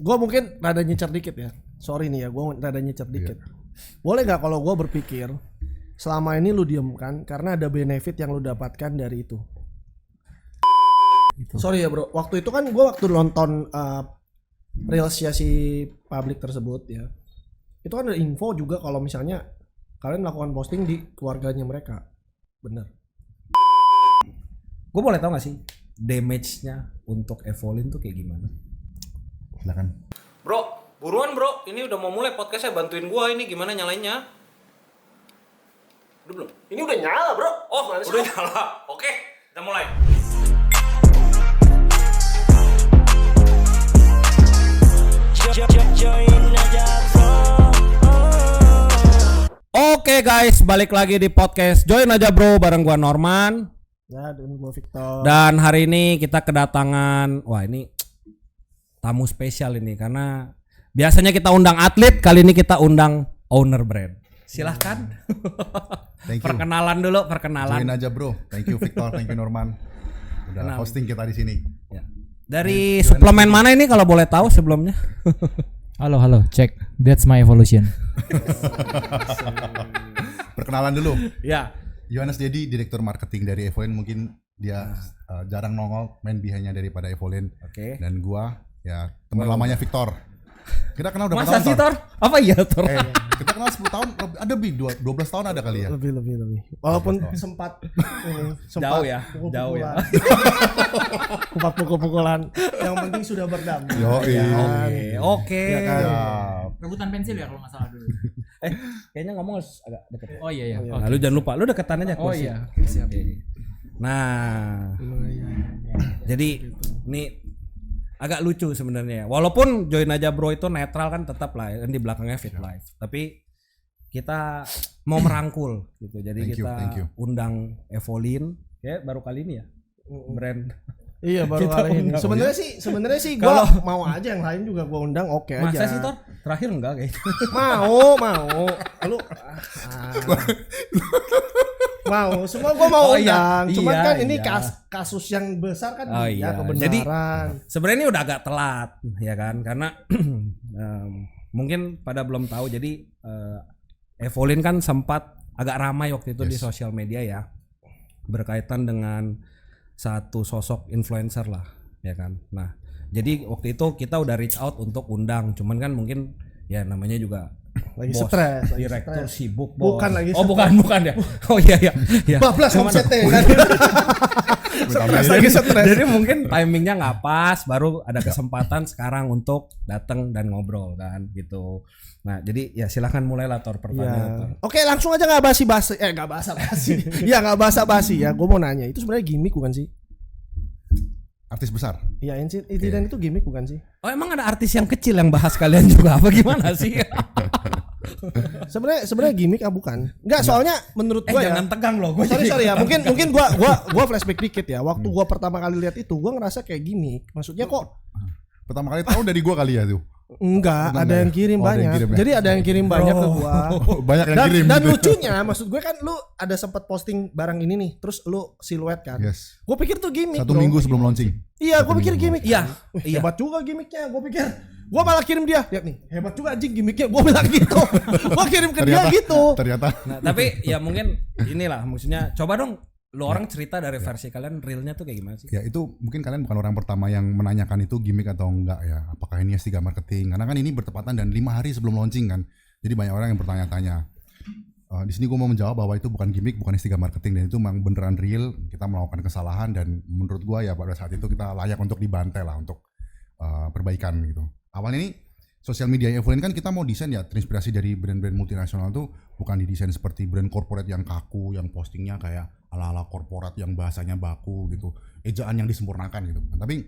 gue mungkin rada nyecer dikit ya. Sorry nih ya, gue rada nyecer dikit. Boleh nggak kalau gue berpikir selama ini lu diem kan karena ada benefit yang lu dapatkan dari itu. Sorry ya bro, waktu itu kan gue waktu nonton reelsnya si publik tersebut ya, itu kan ada info juga kalau misalnya kalian melakukan posting di keluarganya mereka, bener? Gue boleh tahu nggak sih damage-nya untuk Evolin tuh kayak gimana? Silakan. Bro, buruan bro, ini udah mau mulai podcastnya, bantuin gua ini gimana nyalainnya? Udah belum? Ini udah nyala bro. Oh, udah nyala. Oke, kita mulai. Oke guys, balik lagi di podcast Join aja bro bareng gua Norman. Ya, dan gue Victor. Dan hari ini kita kedatangan, wah ini tamu spesial ini karena biasanya kita undang atlet, kali ini kita undang owner brand. Silahkan. Thank you. Perkenalan dulu, perkenalan. Join aja bro. Thank you Victor, thank you Norman. Udah hosting kita di sini. Ya. Dari suplemen mana ini kalau boleh tahu sebelumnya? Halo, cek. That's my evolution. Perkenalan dulu. Ya. Yohanes Dedi, direktur marketing dari Evolin. Mungkin dia jarang nongol, main behind-nya daripada Evolin. Oke. Dan gua ya teman lamanya Victor. Kita kenal udah berapa Masa tahun? sih Tor? Apa iya Tor? Kita kenal 10 tahun, ada lebih 12 tahun ada kali ya. Lebih. Walaupun sempat Jauh ya. Sempat pukul-pukulan. Yang penting sudah berdamai. Oke. Ya kan? Rebutan pensil ya kalau nggak salah dulu. Kayaknya ngomong harus agak deket. Oh iya. Nah, lu jangan lupa, lu deketan aja Oh kursi. iya. Siap. Nah, jadi ini agak lucu sebenarnya. Walaupun Join aja bro itu netral kan tetap lah di belakangnya Fit Life. Tapi kita mau merangkul gitu. Jadi Thank you. undang Evolin ya baru kali ini ya. Brand. Iya baru Kita kali ini. undang. Sebenarnya sih Kalau- gua mau aja yang lain juga gua undang oke aja. Masa sih Tor? Terakhir enggak kayak gitu. Mau. Lu mau. Semua gua mau Oh, iya. undang. Cuman Iya, kan ini iya. kasus yang besar kan Oh, iya. kebenaran. Sebenarnya ini udah agak telat ya kan karena mungkin pada belum tahu jadi Evolin kan sempat agak ramai waktu itu di sosial media ya berkaitan dengan satu sosok influencer lah ya kan. Nah jadi waktu itu kita udah reach out untuk undang cuman kan mungkin ya namanya juga Lagi bos, stres, lagi direktur stres. sibuk bos. Bukan lagi oh stres. bukan ya oh iya Bablas omsetnya kan. Stres lagi stres. Jadi mungkin timingnya nggak pas, baru ada kesempatan sekarang untuk datang dan ngobrol kan gitu. Nah jadi ya silahkan mulailah Tor pertanyaan. Tor. Oke, langsung aja nggak basa-basi. Nggak basa-basi. Iya nggak basa-basi ya. Gue mau nanya, itu sebenarnya gimmick bukan sih? Artis besar. Iya, dan itu gimmick bukan sih? Oh emang ada artis yang kecil yang bahas kalian juga apa gimana sih? Sebenarnya gimmick bukan? Enggak, soalnya menurut gua ya. Jangan tegang loh. Sorry ya. Mungkin gua flashback dikit ya. Waktu gua pertama kali lihat itu, gua ngerasa kayak gimmick. Maksudnya kok Pertama kali tahu dari gua kali ya tuh. enggak, ada yang kirim Oh, ada yang banyak. kirim ya? Jadi ada yang kirim banyak ke gua. Banyak yang kirim. Dan gitu. lucunya, maksud gue kan lu ada sempat posting barang ini nih, terus lu siluet kan. Yes. Gue pikir tuh gimmick. 1 bro. minggu sebelum launching. Iya, gue pikir gimmick. Iya, Wih, hebat juga gimmicknya. Gue pikir, gue malah kirim dia. Lihat nih, hebat juga anjing gimmicknya. Gue bilang gitu. Gue kirim ke dia gitu. Ternyata. Nah tapi ya mungkin inilah maksudnya coba dong lo orang cerita dari versi kalian realnya tuh kayak gimana sih? Ya itu mungkin kalian bukan orang pertama yang menanyakan itu gimmick atau enggak ya. Apakah ini S3 marketing? Karena kan ini bertepatan dan 5 hari sebelum launching kan. Jadi banyak orang yang bertanya-tanya. Di sini gue mau menjawab bahwa itu bukan gimmick, bukan S3 marketing dan itu memang beneran real. Kita melakukan kesalahan dan menurut gue ya pada saat itu kita layak untuk dibantai lah untuk perbaikan gitu. Awalnya ini sosial media Evolin kan kita mau desain ya terinspirasi dari brand-brand multinasional tuh bukan didesain seperti brand corporate yang kaku, yang postingnya kayak ala-ala korporat yang bahasanya baku gitu, ejaan yang disempurnakan gitu. Tapi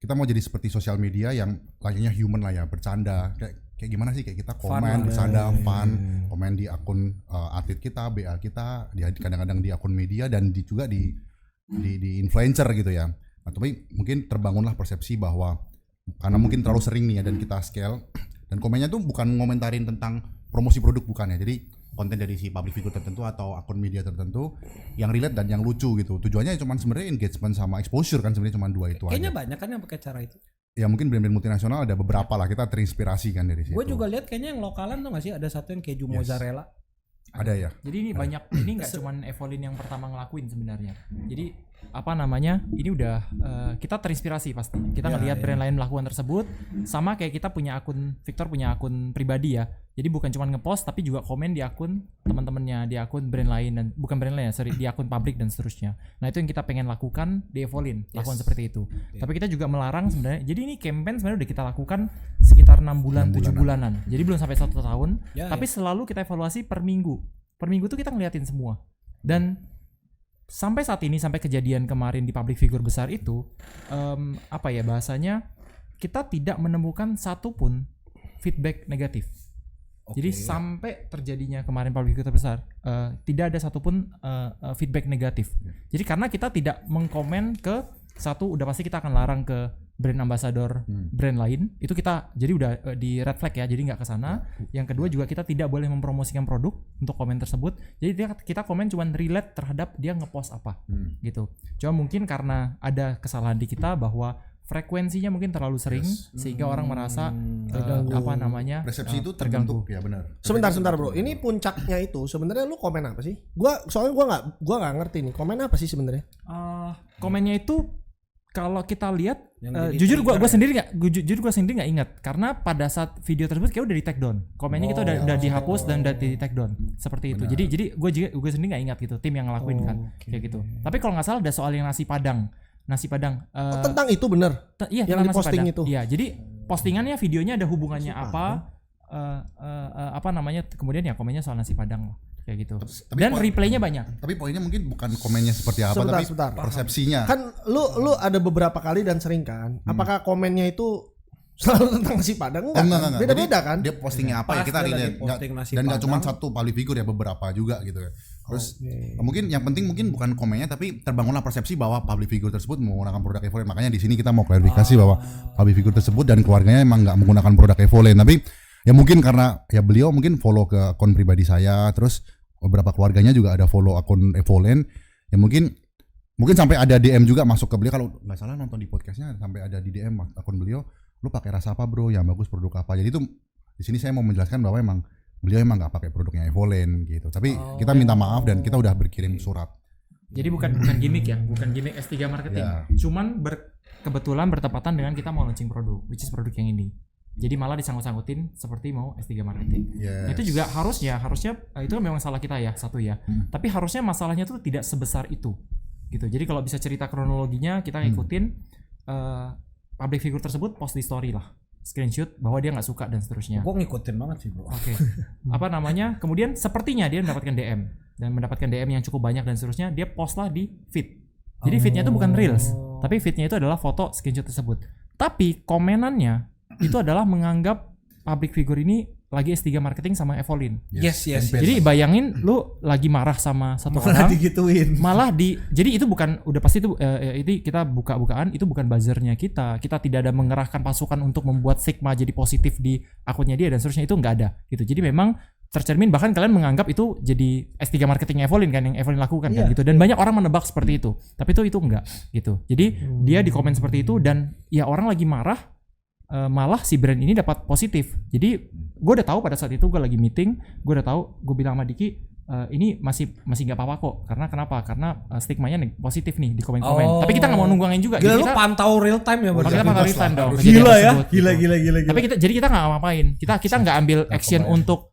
kita mau jadi seperti sosial media yang layaknya human lah ya, bercanda kayak gimana sih, kayak kita komen bercanda, fun, komen di akun atlet kita, BA kita, kadang-kadang di akun media dan juga di influencer gitu ya. Nah, tapi mungkin terbangunlah persepsi bahwa karena mungkin terlalu sering nih ya dan kita scale dan komennya tuh bukan ngomentarin tentang promosi produk bukan ya. Jadi konten dari si public figure tertentu atau akun media tertentu yang relate dan yang lucu gitu. Tujuannya cuma sebenarnya engagement sama exposure kan, sebenarnya cuma 2 itu Kayaknya aja. banyak kan yang pakai cara itu. ya mungkin brand-brand multinasional ada beberapa lah, kita terinspirasi kan dari situ. Gue juga lihat kayaknya yang lokalan tuh nggak sih ada satu yang keju mozzarella. Ada ya. Jadi ini banyak, ini nggak cuman Evolin yang pertama ngelakuin sebenarnya. Jadi apa namanya? Ini udah kita terinspirasi pasti. Kita ngelihat brand lain melakukan tersebut, sama kayak kita punya akun, Victor punya akun pribadi ya. Jadi bukan cuma ngepost tapi juga komen di akun teman-temannya, di akun brand lain dan bukan brand lain ya, sorry, di akun pabrik dan seterusnya. Nah, itu yang kita pengen lakukan di Evolin, lakukan seperti itu. Tapi kita juga melarang sebenarnya. Jadi ini campaign sebenarnya udah kita lakukan sekitar 6 bulan, 7 bulanan. Jadi belum sampai 1 tahun, tapi selalu kita evaluasi per minggu. Per minggu tuh kita ngeliatin semua. Dan sampai saat ini, sampai kejadian kemarin di public figure besar itu, apa ya bahasanya, kita tidak menemukan satupun feedback negatif. Jadi sampai terjadinya kemarin public figure besar, tidak ada satupun feedback negatif. Jadi karena kita tidak mengkomen ke satu, udah pasti kita akan larang ke brand ambassador brand lain, itu kita jadi udah di red flag ya, jadi nggak ke sana. Yang kedua juga kita tidak boleh mempromosikan produk untuk komen tersebut. Jadi kita komen cuman relate terhadap dia ngepost apa gitu. Cuma mungkin karena ada kesalahan di kita bahwa frekuensinya mungkin terlalu sering sehingga orang merasa apa namanya Persepsi itu terganggu. terbentuk ya, benar. Sebentar bro, ini puncaknya itu sebenarnya lu komen apa sih? Soalnya gua nggak ngerti nih, komen apa sih sebenarnya? Komennya itu kalau kita lihat, jujur gue sendiri nggak ingat karena pada saat video tersebut kayak udah di take down, komennya kita udah dihapus dan udah di take down seperti itu. Jadi gue sendiri nggak ingat gitu tim yang ngelakuin kan kayak gitu. Tapi kalau nggak salah ada soal yang nasi padang. Tentang itu bener? Iya, yang nasi diposting padang. itu. Iya, jadi postingannya, videonya ada hubungannya apa? Apa namanya? Kemudian ya komennya soal nasi padang kayak gitu. Dan replaynya banyak. Tapi poinnya mungkin bukan komennya seperti apa, tapi persepsinya. Kan lu ada beberapa kali dan sering kan. Apakah komennya itu selalu tentang nasi padang? Enggak. Beda-beda kan? Dia postingnya apa ya kita lihat, dan nggak cuma satu public figure ya, beberapa juga gitu ya. Terus mungkin yang penting mungkin bukan komennya, tapi terbangunlah persepsi bahwa public figure tersebut menggunakan produk Evolent. Makanya di sini kita mau klarifikasi bahwa public figure tersebut dan keluarganya emang nggak menggunakan produk Evolent. Tapi ya mungkin karena ya beliau mungkin follow ke akun pribadi saya, terus beberapa keluarganya juga ada follow akun Evolent. Ya mungkin sampai ada DM juga masuk ke beliau, kalau nggak salah nonton di podcastnya sampai ada di DM akun beliau, lu pakai rasa apa bro, yang bagus produk apa. Jadi itu di sini saya mau menjelaskan bahwa emang beliau emang nggak pakai produknya Evolent gitu. Tapi kita minta maaf dan kita udah berkirim surat. Jadi bukan gimmick ya, bukan gimmick S3 marketing. Cuman kebetulan bertepatan dengan kita mau launching produk, which is produk yang ini. Jadi malah disangkut-sangkutin seperti mau S3 marketing. Nah, itu juga harusnya itu kan memang salah kita ya, satu ya. Tapi harusnya masalahnya tuh tidak sebesar itu. Gitu. Jadi kalau bisa cerita kronologinya, kita ngikutin public figure tersebut post di story lah, screenshot bahwa dia nggak suka dan seterusnya. Gue ngikutin banget sih bro. Oke. Apa namanya? Kemudian sepertinya dia mendapatkan DM yang cukup banyak dan seterusnya. Dia post lah di feed. Jadi feednya itu bukan reels, tapi feednya itu adalah foto screenshot tersebut. Tapi komenannya itu adalah menganggap public figure ini lagi S3 marketing sama Evolent. Yes. Jadi bayangin lu lagi marah sama satu orang, digituin. Jadi itu bukan, udah pasti itu kita buka-bukaan, itu bukan buzzernya kita. Kita tidak ada mengerahkan pasukan untuk membuat stigma jadi positif di akunnya dia dan seterusnya, itu nggak ada gitu. Jadi memang tercermin, bahkan kalian menganggap itu jadi S3 marketing Evolent kan, yang Evolent lakukan kan gitu. Dan banyak orang menebak seperti itu. Tapi itu enggak gitu. Jadi dia di komen seperti itu dan ya orang lagi marah, malah si brand ini dapat positif. Jadi gue udah tahu pada saat itu gue lagi meeting, gue udah tahu, gue bilang sama Diki, ini masih nggak apa-apa kok. Karena kenapa? Karena stigmanya positif nih di komen-komen. Tapi kita nggak mau nunggangin juga. Gila, jadi lu kita pantau real time ya berarti. Kita pantau real time dong. Gila ya. Gila. Tapi kita nggak ngapain. Kita nggak ambil action untuk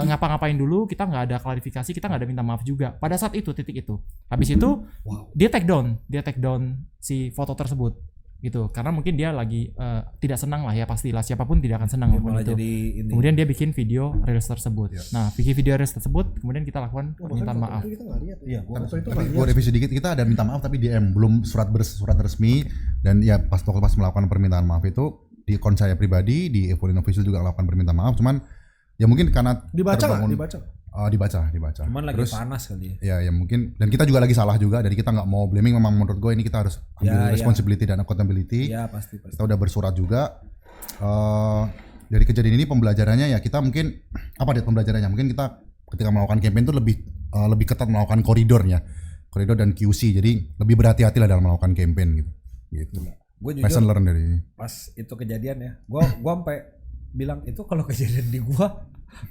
ngapa-ngapain dulu. Kita nggak ada klarifikasi. Kita nggak ada minta maaf juga. Pada saat itu, titik itu. Habis itu dia take down si foto tersebut. Gitu, karena mungkin dia lagi tidak senang lah ya, pastilah siapapun tidak akan senang gitu. Kemudian dia bikin video reels tersebut. Nah, bikin video reels tersebut, kemudian kita lakukan permintaan maaf. Tapi gue revisi dikit, kita ada minta maaf tapi DM, belum surat resmi. Dan ya pas melakukan permintaan maaf itu di akun saya pribadi, di Evolent Official juga melakukan permintaan maaf. Cuman ya mungkin karena dibaca. Cuman lagi terus, panas kali ya. Ya mungkin, dan kita juga lagi salah juga. Jadi kita nggak mau blaming, memang menurut gue ini kita harus ambil responsibility dan accountability. Ya pasti. Kita udah bersurat juga. Dari kejadian ini pembelajarannya ya, kita mungkin apa pembelajarannya? Mungkin kita ketika melakukan campaign itu lebih ketat melakukan koridor dan QC. Jadi lebih berhati-hati lah dalam melakukan campaign gitu. Gue lesson jujur learn dari pas itu kejadian ya, gue sampai bilang itu kalau kejadian di gue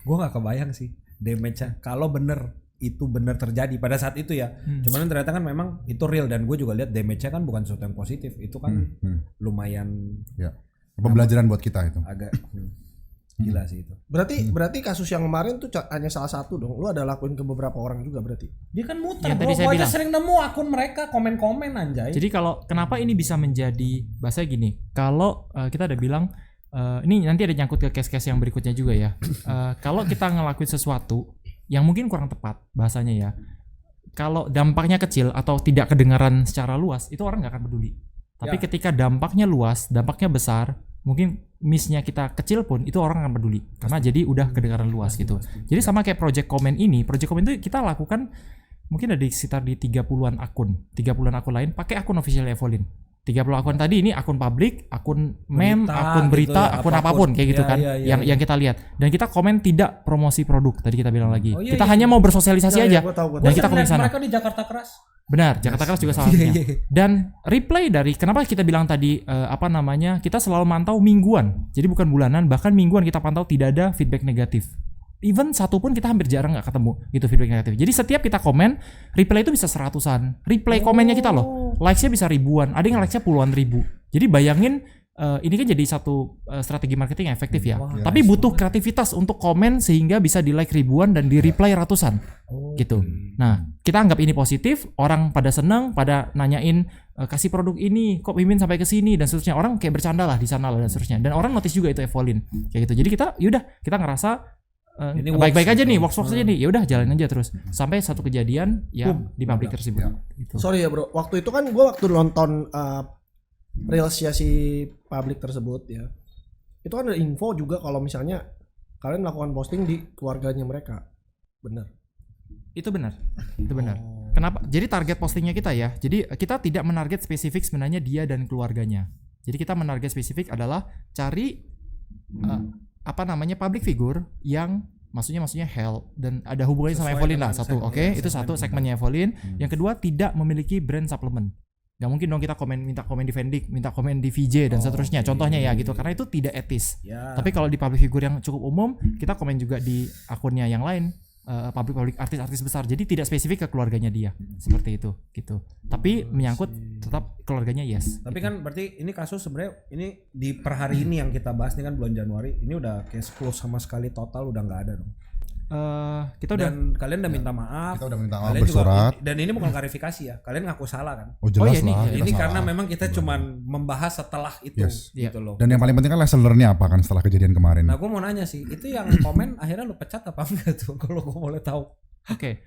nggak kebayang sih damage-nya kalau bener itu bener terjadi pada saat itu ya. Cuman ternyata kan memang itu real, dan gue juga lihat damage-nya kan bukan sesuatu yang positif, itu kan lumayan ya pembelajaran buat kita itu. agak gila sih itu. Berarti kasus yang kemarin tuh hanya salah satu dong. Lu ada lakuin ke beberapa orang juga berarti. Dia kan muter, Yang bro. tadi saya Gua aja bilang. sering nemu akun mereka komen-komen anjay. Jadi kalau kenapa ini bisa menjadi bahasa gini, kalau kita ada bilang ini nanti ada nyangkut ke case-case yang berikutnya juga ya. Kalau kita ngelakuin sesuatu yang mungkin kurang tepat bahasanya ya, kalau dampaknya kecil atau tidak kedengaran secara luas, itu orang nggak akan peduli. Tapi Ya. ketika dampaknya luas, dampaknya besar, mungkin miss-nya kita kecil pun itu orang akan peduli karena jadi udah kedengaran luas gitu. Jadi sama kayak project comment ini, project comment itu kita lakukan mungkin ada di sekitar di 30-an akun lain pakai akun official Evolin. 30 akun tadi ini akun publik, akun meme, Berita akun gitu berita, ya, akun apapun. apapun kayak gitu Iya, kan. iya, iya, yang kita lihat, dan kita komen tidak promosi produk tadi kita bilang lagi. Oh, iya, Kita iya. hanya mau bersosialisasi aja. Gua tahu. Dan kita komen sana. Mereka di Jakarta Keras. Benar, Jakarta Keras juga salah satunya. Dan reply dari kenapa kita bilang tadi kita selalu mantau mingguan. Jadi bukan bulanan, bahkan mingguan kita pantau tidak ada feedback negatif. Even satu pun kita hampir jarang nggak ketemu gitu feedback negatif. Jadi setiap kita komen, reply itu bisa seratusan. Reply komennya kita loh, likes-nya bisa ribuan. Ada yang likes-nya puluhan ribu. Jadi bayangin ini kan jadi satu strategi marketing yang efektif ya. Tapi butuh kreativitas untuk komen sehingga bisa di like ribuan dan di reply ratusan. Gitu. Nah, kita anggap ini positif, orang pada senang, pada nanyain kasih produk ini, kok Mimin sampai ke sini dan seterusnya. Orang kayak bercanda lah di sana lah dan seterusnya. Dan orang notice juga itu Evolin kayak gitu. Jadi kita ngerasa Ini baik-baik works aja nih, gitu. works aja nih. Ya udah jalanin aja terus sampai satu kejadian yang di publik tersebut. Gitu. Sorry ya bro, waktu itu kan gue waktu nonton reelsnya si publik tersebut ya, itu kan ada info juga kalau misalnya kalian melakukan posting di keluarganya mereka, bener? Itu benar. Kenapa? Jadi target postingnya kita ya. Jadi kita tidak menarget spesifik sebenarnya dia dan keluarganya. Jadi kita menarget spesifik adalah cari public figure yang maksudnya help dan ada hubungannya sama Sesuai Evolin lah dengan satu. segmen- Oke, itu satu segmen segmennya Evolin. Yang kedua tidak memiliki brand suplemen. Gak mungkin dong kita minta komen di Vendik, minta komen di VJ dan seterusnya. Contohnya ya gitu, karena itu tidak etis. Ya. Tapi kalau di public figure yang cukup umum, kita komen juga di akunnya yang lain, public artis-artis besar. Jadi tidak spesifik ke keluarganya dia, seperti itu, gitu. Tapi menyangkut tetap keluarganya yes. Tapi kan berarti ini kasus sebenarnya ini di per hari ini yang kita bahas ini kan bulan Januari, ini udah case close sama sekali, total udah nggak ada dong. Kita udah Dan kalian udah minta maaf. Kita udah minta maaf Kalian juga- bersurat. dan ini bukan klarifikasi ya. Kalian ngaku salah kan? Oh jelas iya, ini- lah. iya, kita Ini salah. karena memang kita cuman membahas setelah itu Yes. gitu loh. Dan yang paling penting kan lesson learn-nya apa kan setelah kejadian kemarin. Nah, gue mau nanya sih, itu yang komen akhirnya lu pecat apa enggak tuh kalau gue boleh tahu? Oke.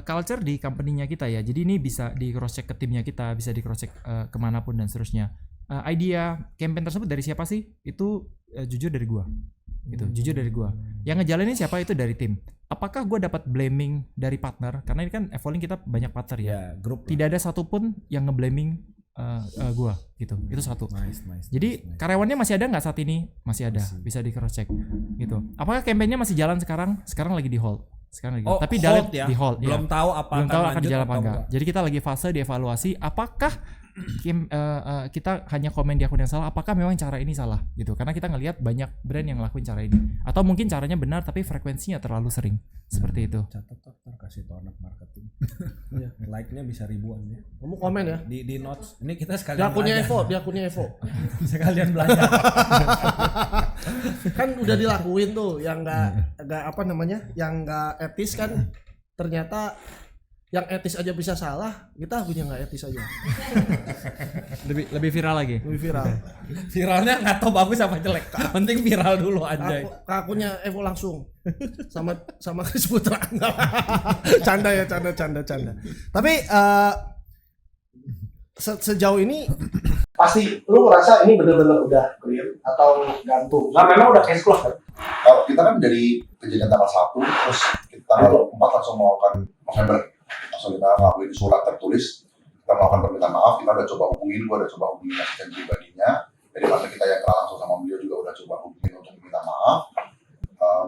Culture di company-nya kita ya. Jadi ini bisa di cross check ke timnya kita, bisa di cross check kemanapun dan seterusnya. Idea campaign tersebut dari siapa sih? Itu jujur dari gua. Gitu, jujur dari gua. Yang ngejalanin siapa itu dari tim. Apakah gua dapat blaming dari partner? Karena ini kan Evolin kita banyak partner ya. Ya, grup. Tidak ada satupun yang ngeblaming gua gitu. Itu satu. Nice. Jadi karyawannya masih ada nggak saat ini? Masih ada, bisa di cross check gitu. Apakah kampanyenya masih jalan sekarang? Sekarang lagi di hold. Oh, Tapi hold dalam ya? di hold. Belum ya. tahu apa Belum tahu akan lanjut jalan apa atau enggak. Jadi kita lagi fase dievaluasi apakah kita hanya komen di akun yang salah, apakah memang cara ini salah gitu. Karena kita ngelihat banyak brand yang ngelakuin cara ini. Atau mungkin caranya benar tapi frekuensinya terlalu sering. Seperti itu. Catat tuh, ntar kasih tau anak marketing. Like-nya bisa ribuan ya. Kamu komen ya? Di notes. Ini kita Di sekalian akunnya belajar. Evo, di akunnya Evo. Sekalian belajar. Kan udah dilakuin tuh yang yang nggak etis kan, ternyata yang etis aja bisa salah, kita punya nggak etis aja, Lebih viral lagi. lebih viral. Viralnya nggak tahu bagus apa jelek. Penting viral dulu anjay. Akunnya Evo langsung sama Chris Putra. Canda ya, canda. Tapi sejauh ini pasti lu ngerasa ini benar-benar udah clear atau gantung? Nah, memang udah case close kan? Kalau kita kan dari kejadian tanggal 1 terus kita tanggal 4 langsung melakukan November, langsung kita ngelakuin surat tertulis, kita melakukan permintaan maaf. Kita udah coba hubungin, gua udah coba hubungin asisten pribadinya, dari mana kita yang kenal langsung sama beliau juga udah coba hubungin untuk meminta maaf.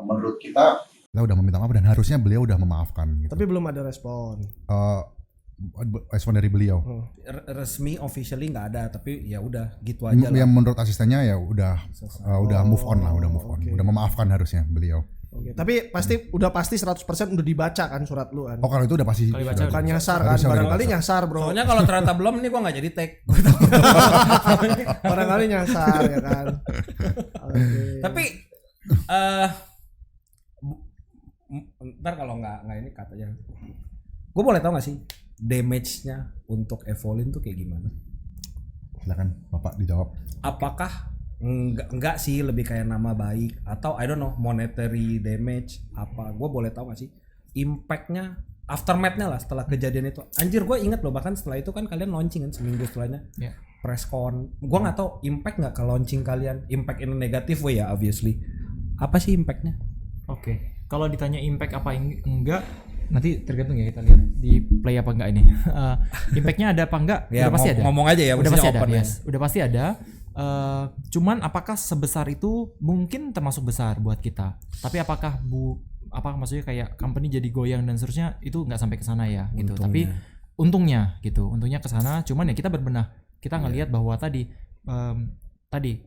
Menurut kita Kita udah meminta maaf dan harusnya beliau udah memaafkan gitu. Tapi belum ada respon. respon dari beliau. Resmi officially nggak ada, tapi ya udah gitu aja lah. Yang menurut asistennya ya udah move on lah, udah move on. Udah memaafkan harusnya beliau. Oke. Tapi udah pasti 100% udah dibaca kan surat lu kan. Oh kalau itu udah pasti. Kalau dibaca Bukan nyasar kan, Harusnya udah barangkali dibaca. nyasar bro. Soalnya kalau ternyata belum nih gua nggak jadi tag. Barangkali nyasar ya kan. Oke. Tapi ntar kalau nggak ini katanya, gue boleh tahu nggak sih damage-nya untuk Evolin tuh kayak gimana? Silakan Bapak dijawab. Apakah enggak sih lebih kayak nama baik atau I don't know monetary damage apa? Gue boleh tahu nggak sih impact-nya, aftermath-nya lah setelah kejadian itu? Anjir gue inget loh, bahkan setelah itu kan kalian launching kan seminggu setelahnya. Ya. Press con. Gue nggak tahu impact nggak ke launching kalian, impact in a negative way ya obviously. Apa sih impact-nya? Oke. Kalau ditanya impact apa enggak, nanti tergantung ya kita lihat di play apa enggak ini. Impactnya ada apa enggak? Ya, Udah pasti ada. ngomong aja ya, Udah pasti ada. open ya. Yes. Udah pasti ada. Cuman apakah sebesar itu? Mungkin termasuk besar buat kita. Tapi apakah maksudnya kayak company jadi goyang dan seterusnya, itu nggak sampai ke sana ya gitu. Tapi untungnya ke sana. Cuman ya kita berbenah. Kita ngelihat bahwa tadi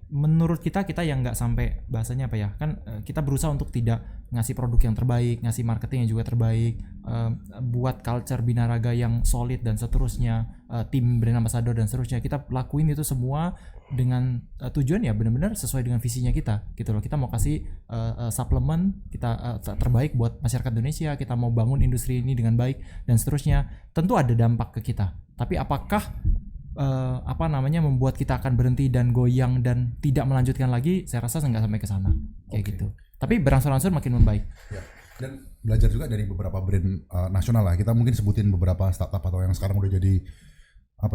menurut kita yang nggak sampai bahasanya apa ya, kan kita berusaha untuk tidak ngasih produk yang terbaik, ngasih marketing yang juga terbaik, buat culture binaraga yang solid dan seterusnya, tim brand ambassador dan seterusnya. Kita lakuin itu semua dengan tujuan ya benar-benar sesuai dengan visinya kita gitu loh. Kita mau kasih suplemen kita terbaik buat masyarakat Indonesia, kita mau bangun industri ini dengan baik dan seterusnya. Tentu ada dampak ke kita, tapi apakah membuat kita akan berhenti dan goyang dan tidak melanjutkan lagi? Saya rasa nggak sampai ke sana kayak gitu. Tapi berangsur-angsur makin membaik. Ya. Dan belajar juga dari beberapa brand nasional lah. Kita mungkin sebutin beberapa startup atau yang sekarang udah jadi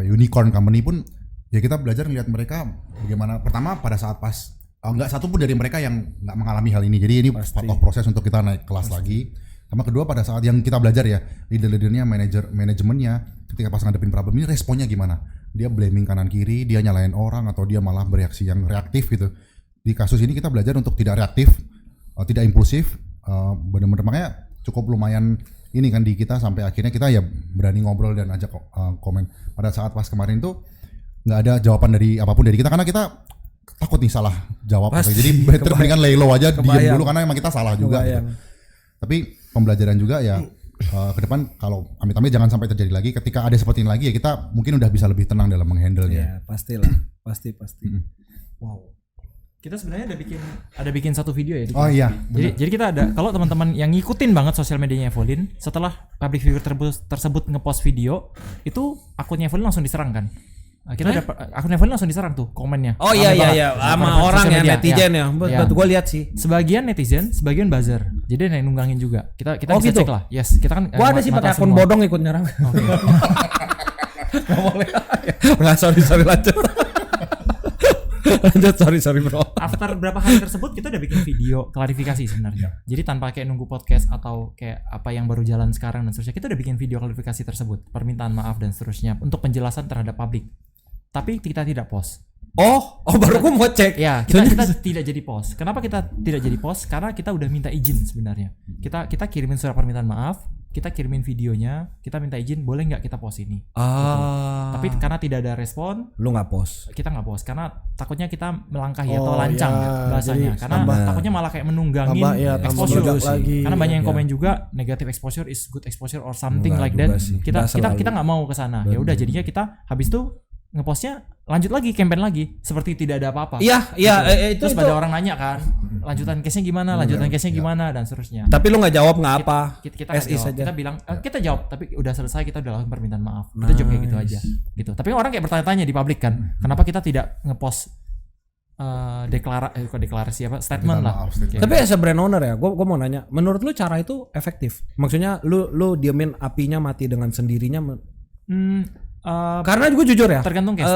unicorn company pun, ya kita belajar lihat mereka bagaimana. Pertama pada saat pas nggak satu pun dari mereka yang nggak mengalami hal ini. Jadi ini part of proses untuk kita naik kelas lagi. Sama kedua pada saat yang kita belajar ya, leader-leadernya, manajemennya ketika pas ngadepin problem ini responnya gimana. Dia blaming kanan kiri, dia nyalain orang, atau dia malah bereaksi yang reaktif gitu. Di kasus ini kita belajar untuk tidak reaktif, tidak impulsif, benar-benar makanya cukup lumayan ini kan di kita sampai akhirnya kita ya berani ngobrol dan ajak komen. Pada saat pas kemarin tuh nggak ada jawaban dari apapun dari kita karena kita takut nih salah jawab. Jadi better mendingan lay low aja, diam dulu karena emang kita salah juga. Gitu. Tapi pembelajaran juga ya. Ke depan kalau amit-amit jangan sampai terjadi lagi. Ketika ada seperti ini lagi ya kita mungkin udah bisa lebih tenang dalam menghandle-nya. Ya pastilah, pasti. Wow. Kita sebenarnya ada bikin satu video ya. Oh iya. Jadi kita ada, kalau teman-teman yang ngikutin banget sosial medianya Evolin, setelah public figure tersebut ngepost video, itu akunnya Evolin langsung diserang kan. Kita ada akun Evolin langsung diserang tuh komennya. Oh iya sama orang ya, netizen ya. Betul gue lihat sih. Sebagian netizen, sebagian buzzer. Jadi ada yang nunggangin juga. Kita bisa gitu? cek lah. Yes, kita kan Gua ada sih pakai akun semua. bodong ikut nyerang. Enggak boleh. Enggak, sorry lanjut. Lanjut, sorry bro. After berapa hari tersebut kita udah bikin video klarifikasi sebenarnya. Jadi tanpa kayak nunggu podcast atau kayak apa yang baru jalan sekarang dan seterusnya, kita udah bikin video klarifikasi tersebut, permintaan maaf dan seterusnya untuk penjelasan terhadap publik. Tapi kita tidak post. Oh baru gue mau cek. Ya, kita tidak jadi post. Kenapa kita tidak jadi post? Karena kita udah minta izin sebenarnya. Kita kirimin surat permintaan maaf, kita kirimin videonya, kita minta izin boleh nggak kita post ini. Tapi karena tidak ada respon, lu nggak post. kita nggak post karena takutnya kita melangkahi atau lancang ya, bahasanya. jadi Karena takutnya malah kayak menunggangin exposure. lagi. Karena banyak yang komen juga negative exposure is good exposure or something Enggak like that. juga sih. Kita nggak mau ke sana. Ya udah jadinya kita habis itu ngepostnya lanjut lagi, campaign lagi seperti tidak ada apa-apa. Iya, itu. Terus pada orang nanya kan, lanjutan case-nya gimana, gimana dan seterusnya. Tapi lu nggak jawab nggak apa. Kita nggak SI jawab. saja. Kita bilang kita jawab, tapi udah selesai, kita udah lakukan permintaan maaf. Kita jawab kayak gitu aja. Gitu. Tapi orang kayak bertanya-tanya di publik kan, kenapa kita tidak ngepost deklarasi apa statement lah. Statement. Tapi as a brand owner ya, gue mau nanya, menurut lu cara itu efektif? Maksudnya lu diemin apinya mati dengan sendirinya? Karena gue jujur ya, Tergantung case.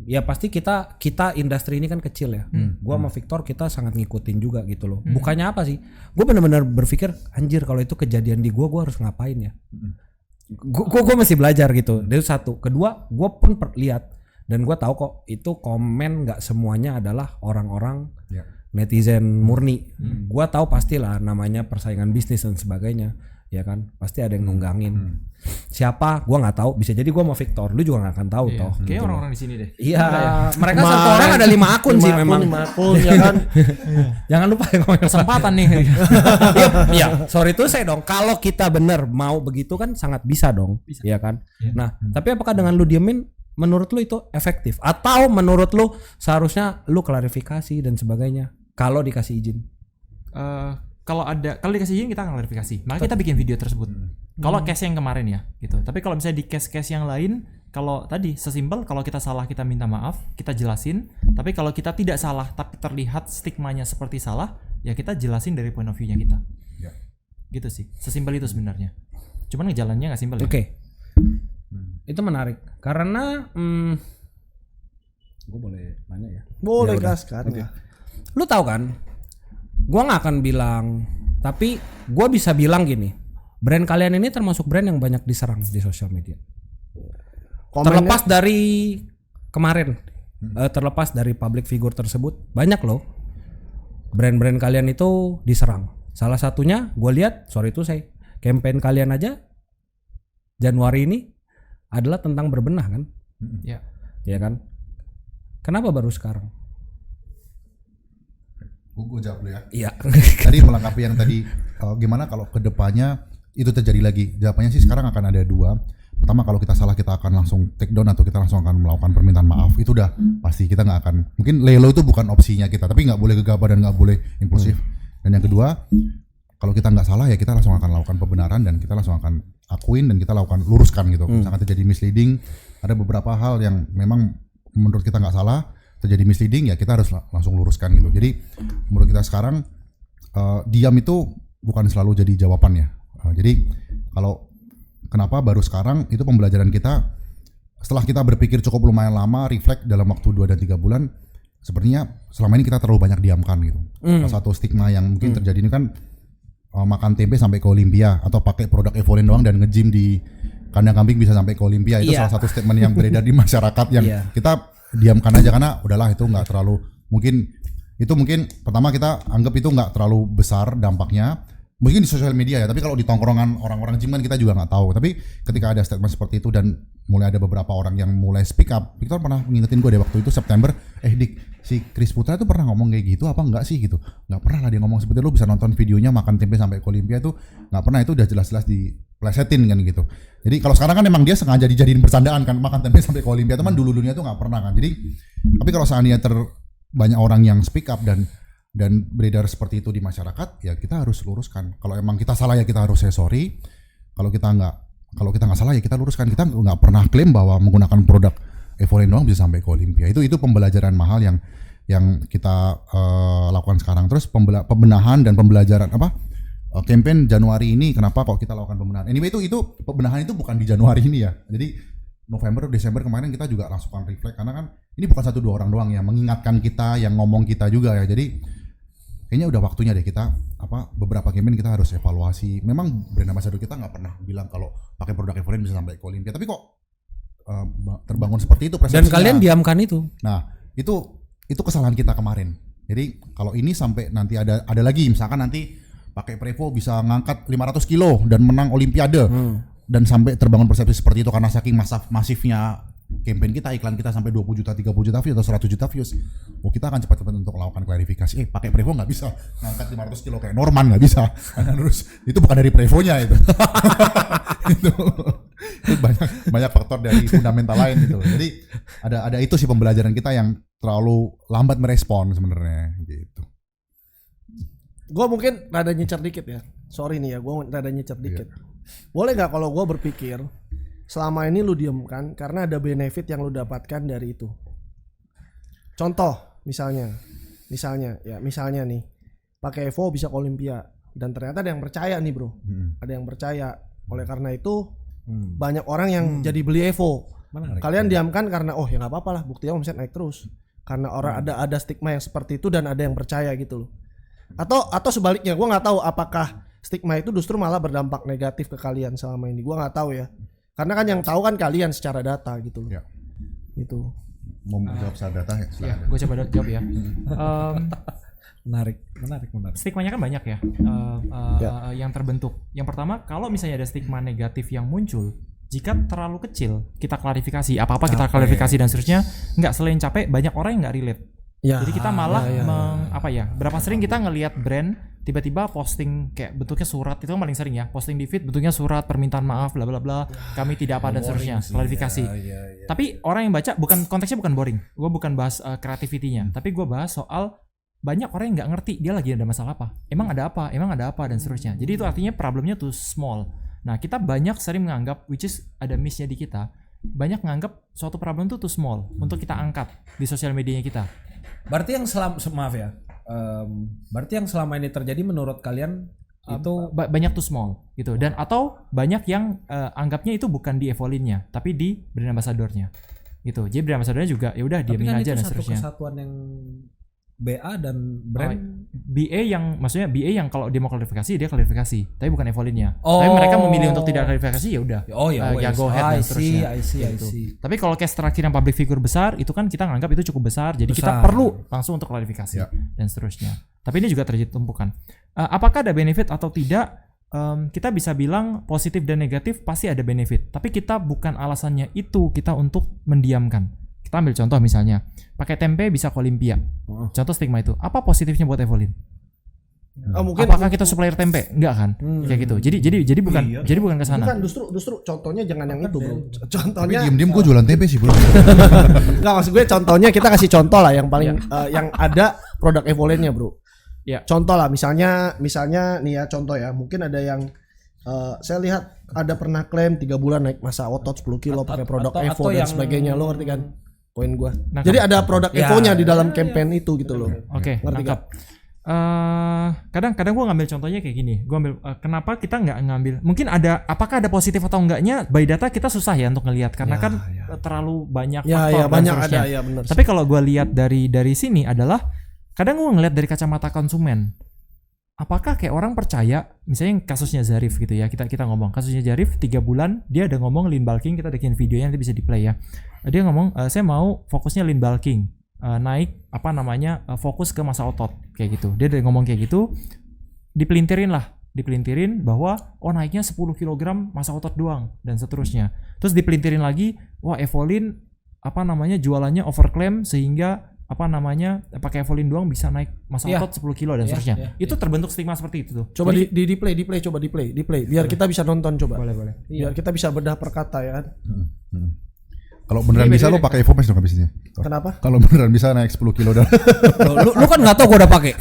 ya pasti kita industri ini kan kecil ya. Gua sama Victor kita sangat ngikutin juga gitu loh. Bukannya apa sih? Gue benar-benar berpikir anjir kalau itu kejadian di gua harus ngapain ya? Gue masih belajar gitu. Itu satu. Kedua, gue pun lihat dan gue tahu kok itu komen nggak semuanya adalah orang-orang netizen murni. Gue tahu pastilah namanya persaingan bisnis dan sebagainya. ya kan, pasti ada yang nunggangin. Siapa? Gua nggak tahu. Bisa jadi gua mau Victor, lu juga nggak akan tahu toh. Kayak orang-orang di sini deh. Iya, mereka satu orang ada 5 akun sih memang. 5 akun ya kan. Jangan lupa ya ngomongin Kesempatan nih. Iya, sorry itu saya dong. Kalau kita bener mau begitu kan sangat bisa dong, iya kan. Nah, tapi apakah dengan lu diemin, menurut lu itu efektif? Atau menurut lu seharusnya lu klarifikasi dan sebagainya kalau dikasih izin? Kalau dikasih izin kita akan klarifikasi. Maka kita bikin video tersebut. Kalau case yang kemarin ya, gitu. Tapi kalau misalnya di case-case yang lain, kalau tadi sesimpel kalau kita salah kita minta maaf, kita jelasin. Tapi kalau kita tidak salah tapi terlihat stigmanya seperti salah, ya kita jelasin dari point of view-nya kita. Ya. Gitu sih. Sesimpel itu sebenarnya. Cuman ngejalannya nggak simpel. Oke. Itu menarik karena gue boleh nanya ya? Boleh Ya udah. gaskan Oke. ya. Lu tahu kan? Gua nggak akan bilang, tapi gua bisa bilang gini. Brand kalian ini termasuk brand yang banyak diserang di sosial media. Terlepas dari kemarin, terlepas dari public figure tersebut, banyak loh brand-brand kalian itu diserang. Salah satunya gue lihat, sorry itu saya, campaign kalian aja Januari ini adalah tentang berbenah kan? Ya. Ya kan? Kenapa baru sekarang? Gue jawab dulu ya. Iya. Tadi melengkapi yang tadi, gimana kalau kedepannya itu terjadi lagi? Jawabannya sih sekarang akan ada 2. Pertama, kalau kita salah kita akan langsung take down atau kita langsung akan melakukan permintaan maaf. Itu udah pasti, kita nggak akan, mungkin lelo itu bukan opsinya kita, tapi nggak boleh gegabah dan nggak boleh impulsif. Dan yang kedua, kalau kita nggak salah ya kita langsung akan lakukan pembenaran dan kita langsung akan akuin dan kita lakukan luruskan gitu. Misalkan terjadi misleading, ada beberapa hal yang memang menurut kita nggak salah, terjadi misleading ya kita harus langsung luruskan gitu. Jadi menurut kita sekarang diam itu bukan selalu jadi jawabannya. Jadi kalau kenapa baru sekarang itu pembelajaran kita setelah kita berpikir cukup lumayan lama, reflect dalam waktu 2 dan 3 bulan, sepertinya selama ini kita terlalu banyak diamkan gitu. Salah satu stigma yang mungkin terjadi ini kan makan tempe sampai ke Olimpia atau pakai produk Evolin doang dan nge-gym di kandang kambing bisa sampai ke Olimpia. Itu salah satu statement yang beredar di masyarakat yang kita diamkan aja karena udahlah itu nggak terlalu mungkin pertama kita anggap itu nggak terlalu besar dampaknya mungkin di sosial media ya, tapi kalau di tongkrongan orang-orang gym kan kita juga nggak tahu. Tapi ketika ada statement seperti itu dan mulai ada beberapa orang yang mulai speak up, Victor pernah ngingetin gue deh waktu itu September, Dik, si Chris Putra itu pernah ngomong kayak gitu apa enggak sih gitu? Nggak pernah lah dia ngomong seperti itu. Lu bisa nonton videonya makan tempe sampai ke Olimpia itu nggak pernah, itu udah jelas-jelas diplesetin kan gitu. Jadi kalau sekarang kan memang dia sengaja dijadiin bercandaan kan makan tempe sampai ke Olimpia, teman dulu-dulunya tuh nggak pernah kan. Jadi tapi kalau seandainya banyak orang yang speak up dan beredar seperti itu di masyarakat, ya kita harus luruskan. Kalau emang kita salah ya kita harus say sorry. Kalau kita nggak salah ya kita luruskan. Kita nggak pernah klaim bahwa menggunakan produk Evolin doang bisa sampai ke Olimpia. Itu pembelajaran mahal yang kita lakukan sekarang. Terus pembenahan dan pembelajaran campaign Januari ini kenapa kok kita lakukan pembenahan. Anyway itu pembenahan itu bukan di Januari ini ya. Jadi November, Desember kemarin kita juga langsung reflect karena kan ini bukan 1-2 orang doang yang mengingatkan kita, yang ngomong kita juga ya. Jadi kayaknya udah waktunya deh kita beberapa campaign kita harus evaluasi. Memang brand ambassador kita nggak pernah bilang kalau pakai produk Evolin bisa sampai ke Olimpia, tapi kok terbangun seperti itu persepsinya. Dan kalian diamkan itu. Nah itu kesalahan kita kemarin. Jadi kalau ini sampai nanti ada lagi, misalkan nanti pakai Prevo bisa ngangkat 500 kilo dan menang Olimpiade dan sampai terbangun persepsi seperti itu karena saking masifnya campaign kita, iklan kita sampai 20 juta, 30 juta views atau 100 juta views. Kita akan cepat-cepat untuk melakukan klarifikasi. Pakai Prevo nggak bisa ngangkat 500 kilo kayak Norman, nggak bisa. Karena terus itu bukan dari Prevonya itu. itu banyak faktor dari fundamental lain gitu. Jadi ada itu sih pembelajaran kita yang terlalu lambat merespon sebenarnya gitu. Gue mungkin rada nyecer dikit ya. Sorry nih ya, gue rada nyecer dikit. Boleh nggak kalau gue berpikir selama ini lu diem kan karena ada benefit yang lu dapatkan dari itu. Contoh misalnya nih pakai Evo bisa ke Olimpia dan ternyata ada yang percaya nih bro, ada yang percaya. Oleh karena itu banyak orang yang jadi beli Evo. Kalian diamkan karena ya nggak apa-apa lah, buktinya omset naik terus karena orang ada stigma yang seperti itu dan ada yang percaya gitu loh. Atau sebaliknya, gue nggak tahu apakah stigma itu justru malah berdampak negatif ke kalian selama ini. Gue nggak tahu ya. Karena kan yang tahu kan kalian secara data gitu loh. Ya. Gitu. Mau menjawab secara data ya? Ya, gue coba jawab ya. Menarik. Stigmanya kan banyak ya, yang terbentuk. Yang pertama, kalau misalnya ada stigma negatif yang muncul, jika terlalu kecil, kita klarifikasi, apa-apa kita klarifikasi dan seterusnya, nggak, selain capek, banyak orang yang nggak relate. Ya, Jadi kita malah berapa sering kita ngelihat brand tiba-tiba posting kayak bentuknya surat, itu kan paling sering ya, posting di feed bentuknya surat, permintaan maaf, bla bla bla, kami tidak apa dan seterusnya, klarifikasi. Tapi orang yang baca konteksnya bukan boring. Gue bukan bahas kreativitinya, tapi gue bahas soal banyak orang yang nggak ngerti dia lagi ada masalah apa, emang ada apa dan seterusnya. Jadi itu artinya problemnya too small. Nah, kita banyak sering menganggap, which is ada miss-nya di kita, banyak menganggap suatu problem itu too small untuk kita angkat di sosial medianya kita. Berarti yang berarti yang selama ini terjadi menurut kalian itu banyak too small gitu, dan atau banyak yang anggapnya itu bukan di Evolin-nya tapi di brand ambassador-nya gitu. Jadi brand ambassador-nya juga ya udah diamin aja dan seterusnya. Kesatuan yang BA dan brand BA yang maksudnya BA yang kalau dia mau klarifikasi dia klarifikasi, tapi bukan Evolin-nya. Tapi mereka memilih untuk tidak klarifikasi, ya udah. Ya go ahead dan seterusnya. I see. Tapi kalau case terakhir yang public figure besar itu kan kita nganggap itu cukup besar, jadi kita perlu langsung untuk klarifikasi dan seterusnya. Tapi ini juga terjadi tumpukan. Apakah ada benefit atau tidak? Kita bisa bilang positif dan negatif pasti ada benefit, tapi kita bukan alasannya itu kita untuk mendiamkan. Kita ambil contoh misalnya, pakai tempe bisa ke Olimpia. Contoh stigma itu. Apa positifnya buat Evolin? Mungkin apakah kita supplier tempe? Enggak kan? Kayak gitu. Jadi bukan ke sana. Bukan, justru contohnya jangan yang itu, Bro. Contohnya Diem-diem gue jualan tempe sih, bro. enggak, maksud gue contohnya kita kasih contoh lah yang paling yang ada produk Evolin-nya, Bro. Ya. Contoh lah misalnya nih ya, contoh ya. Mungkin ada yang saya lihat ada pernah klaim 3 bulan naik masa otot 10 kilo pakai produk Evo dan sebagainya, lo ngerti kan? Poin gua. Jadi ada produk Evo-nya di dalam campaign itu gitu loh. Oke, ngerti nangkap. Kadang gue ngambil contohnya kayak gini. Gue ambil kenapa kita nggak ngambil? Mungkin ada, apakah ada positif atau enggaknya? By data kita susah ya untuk ngelihat karena terlalu banyak faktor. Ya, banyak seterusnya. ada, ya benar. Tapi kalau gue lihat dari sini adalah kadang gue ngelihat dari kacamata konsumen. Apakah kayak orang percaya, misalnya kasusnya Zarif gitu ya, kita ngomong kasusnya Zarif 3 bulan dia ada ngomong lean bulking, kita bikin videonya nanti bisa di play ya. Dia ngomong saya mau fokusnya lean bulking, naik fokus ke masa otot kayak gitu. Dia ngomong kayak gitu, dipelintirin bahwa naiknya 10 kg masa otot doang dan seterusnya. Terus dipelintirin lagi, Evolin jualannya overclaim sehingga pakai Evolin doang bisa naik masa otot 10 kilo dan seterusnya. Itu terbentuk stigma seperti itu tuh. Coba di play biar kita bisa nonton coba. Boleh. Biar kita bisa bedah per kata ya kan. Kalau beneran bisa lo pakai Evomax dong habisnya. Kenapa? Kalau beneran bisa naik 10 kilo dah. lu kan nggak tahu gue udah pakai.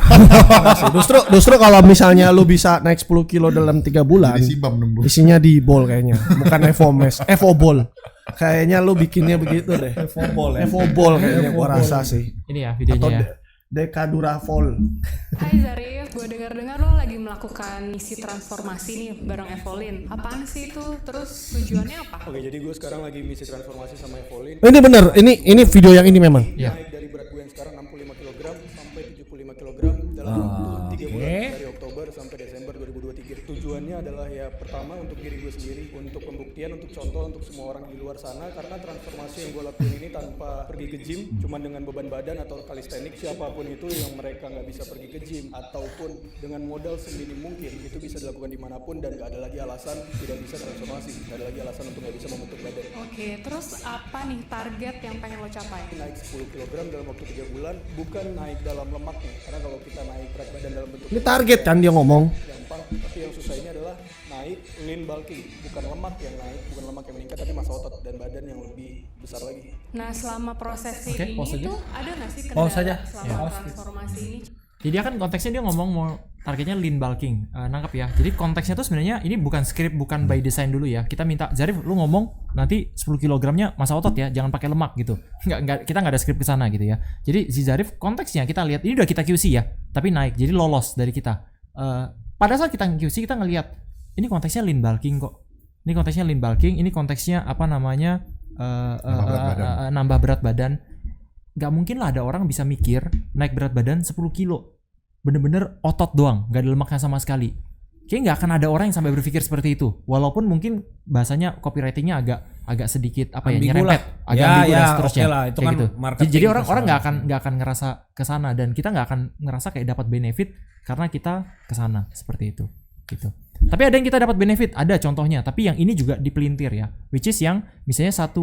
Justru kalau misalnya lu bisa naik 10 kilo dalam 3 bulan, isinya di ball kayaknya, bukan Evo ball. Kayaknya lu bikinnya begitu deh. Evo ball kayaknya gua rasa sih. Ini ya videonya ya. Dekadurafol. Hai Zarif, gue dengar-dengar lo lagi melakukan misi transformasi nih bareng Evolin. Apaan sih itu? Terus tujuannya apa? Oke, jadi gue sekarang lagi misi transformasi sama Evolin. Ini bener, ini video yang ini memang. Naik dari berat gue yang sekarang 65 kg sampai 75 kg dalam waktu 3 bulan dari Oktober sampai Desember 2023. Tujuannya adalah ya pertama untuk diri gue sendiri, untuk pembuktian, untuk contoh untuk semua orang di luar sana, karena transformasi yang gue lakuin ini tanpa pergi ke gym, cuma dengan beban badan atau kalistenik, siapapun itu yang mereka nggak bisa pergi ke gym ataupun dengan modal seminim mungkin itu bisa dilakukan dimanapun dan nggak ada lagi alasan tidak bisa transformasi, nggak ada lagi alasan untuk nggak bisa membentuk badan. Oke, terus apa nih target yang pengen lo capai? Naik 10 kg dalam waktu 3 bulan, bukan naik dalam lemaknya, karena kalau kita naik berat badan dalam bentuk Ini target kan dia ngomong. gampang, tapi yang susah ini adalah naik lean bulking, bukan lemak yang naik, bukan lemak yang meningkat, tapi massa otot dan badan yang lebih besar lagi. Nah, selama proses ini pause aja. tuh ada nggak sih Pause aja. selama transformasi ini? Jadi dia kan konteksnya dia ngomong mau targetnya lean bulking, nangkep ya. Jadi konteksnya tuh sebenarnya ini bukan script, bukan by design dulu ya. Kita minta Zarif lu ngomong nanti 10 kilogramnya masa otot ya, jangan pakai lemak gitu. Kita nggak ada script ke sana gitu ya. Jadi si Zarif konteksnya kita lihat ini udah kita QC ya, tapi naik jadi lolos dari kita. Pada saat kita QC kita ngelihat ini konteksnya lean bulking kok. Ini konteksnya lean bulking, ini konteksnya nambah berat badan. Gak mungkin lah ada orang bisa mikir naik berat badan 10 kilo bener-bener otot doang, gak ada lemaknya sama sekali. kayak nggak akan ada orang yang sampai berpikir seperti itu. Walaupun mungkin bahasanya copywritingnya agak sedikit apa ya, Ambigu nyerempet, lah. agak Ya, ambigu dan ya, seterusnya. oke lah, itu Kayak kan gitu. marketing Jadi orang terserah. nggak akan ngerasa ke sana, dan kita nggak akan ngerasa kayak dapat benefit karena kita ke sana seperti itu gitu. Tapi ada yang kita dapat benefit, ada contohnya. Tapi yang ini juga dipelintir ya, which is yang misalnya 1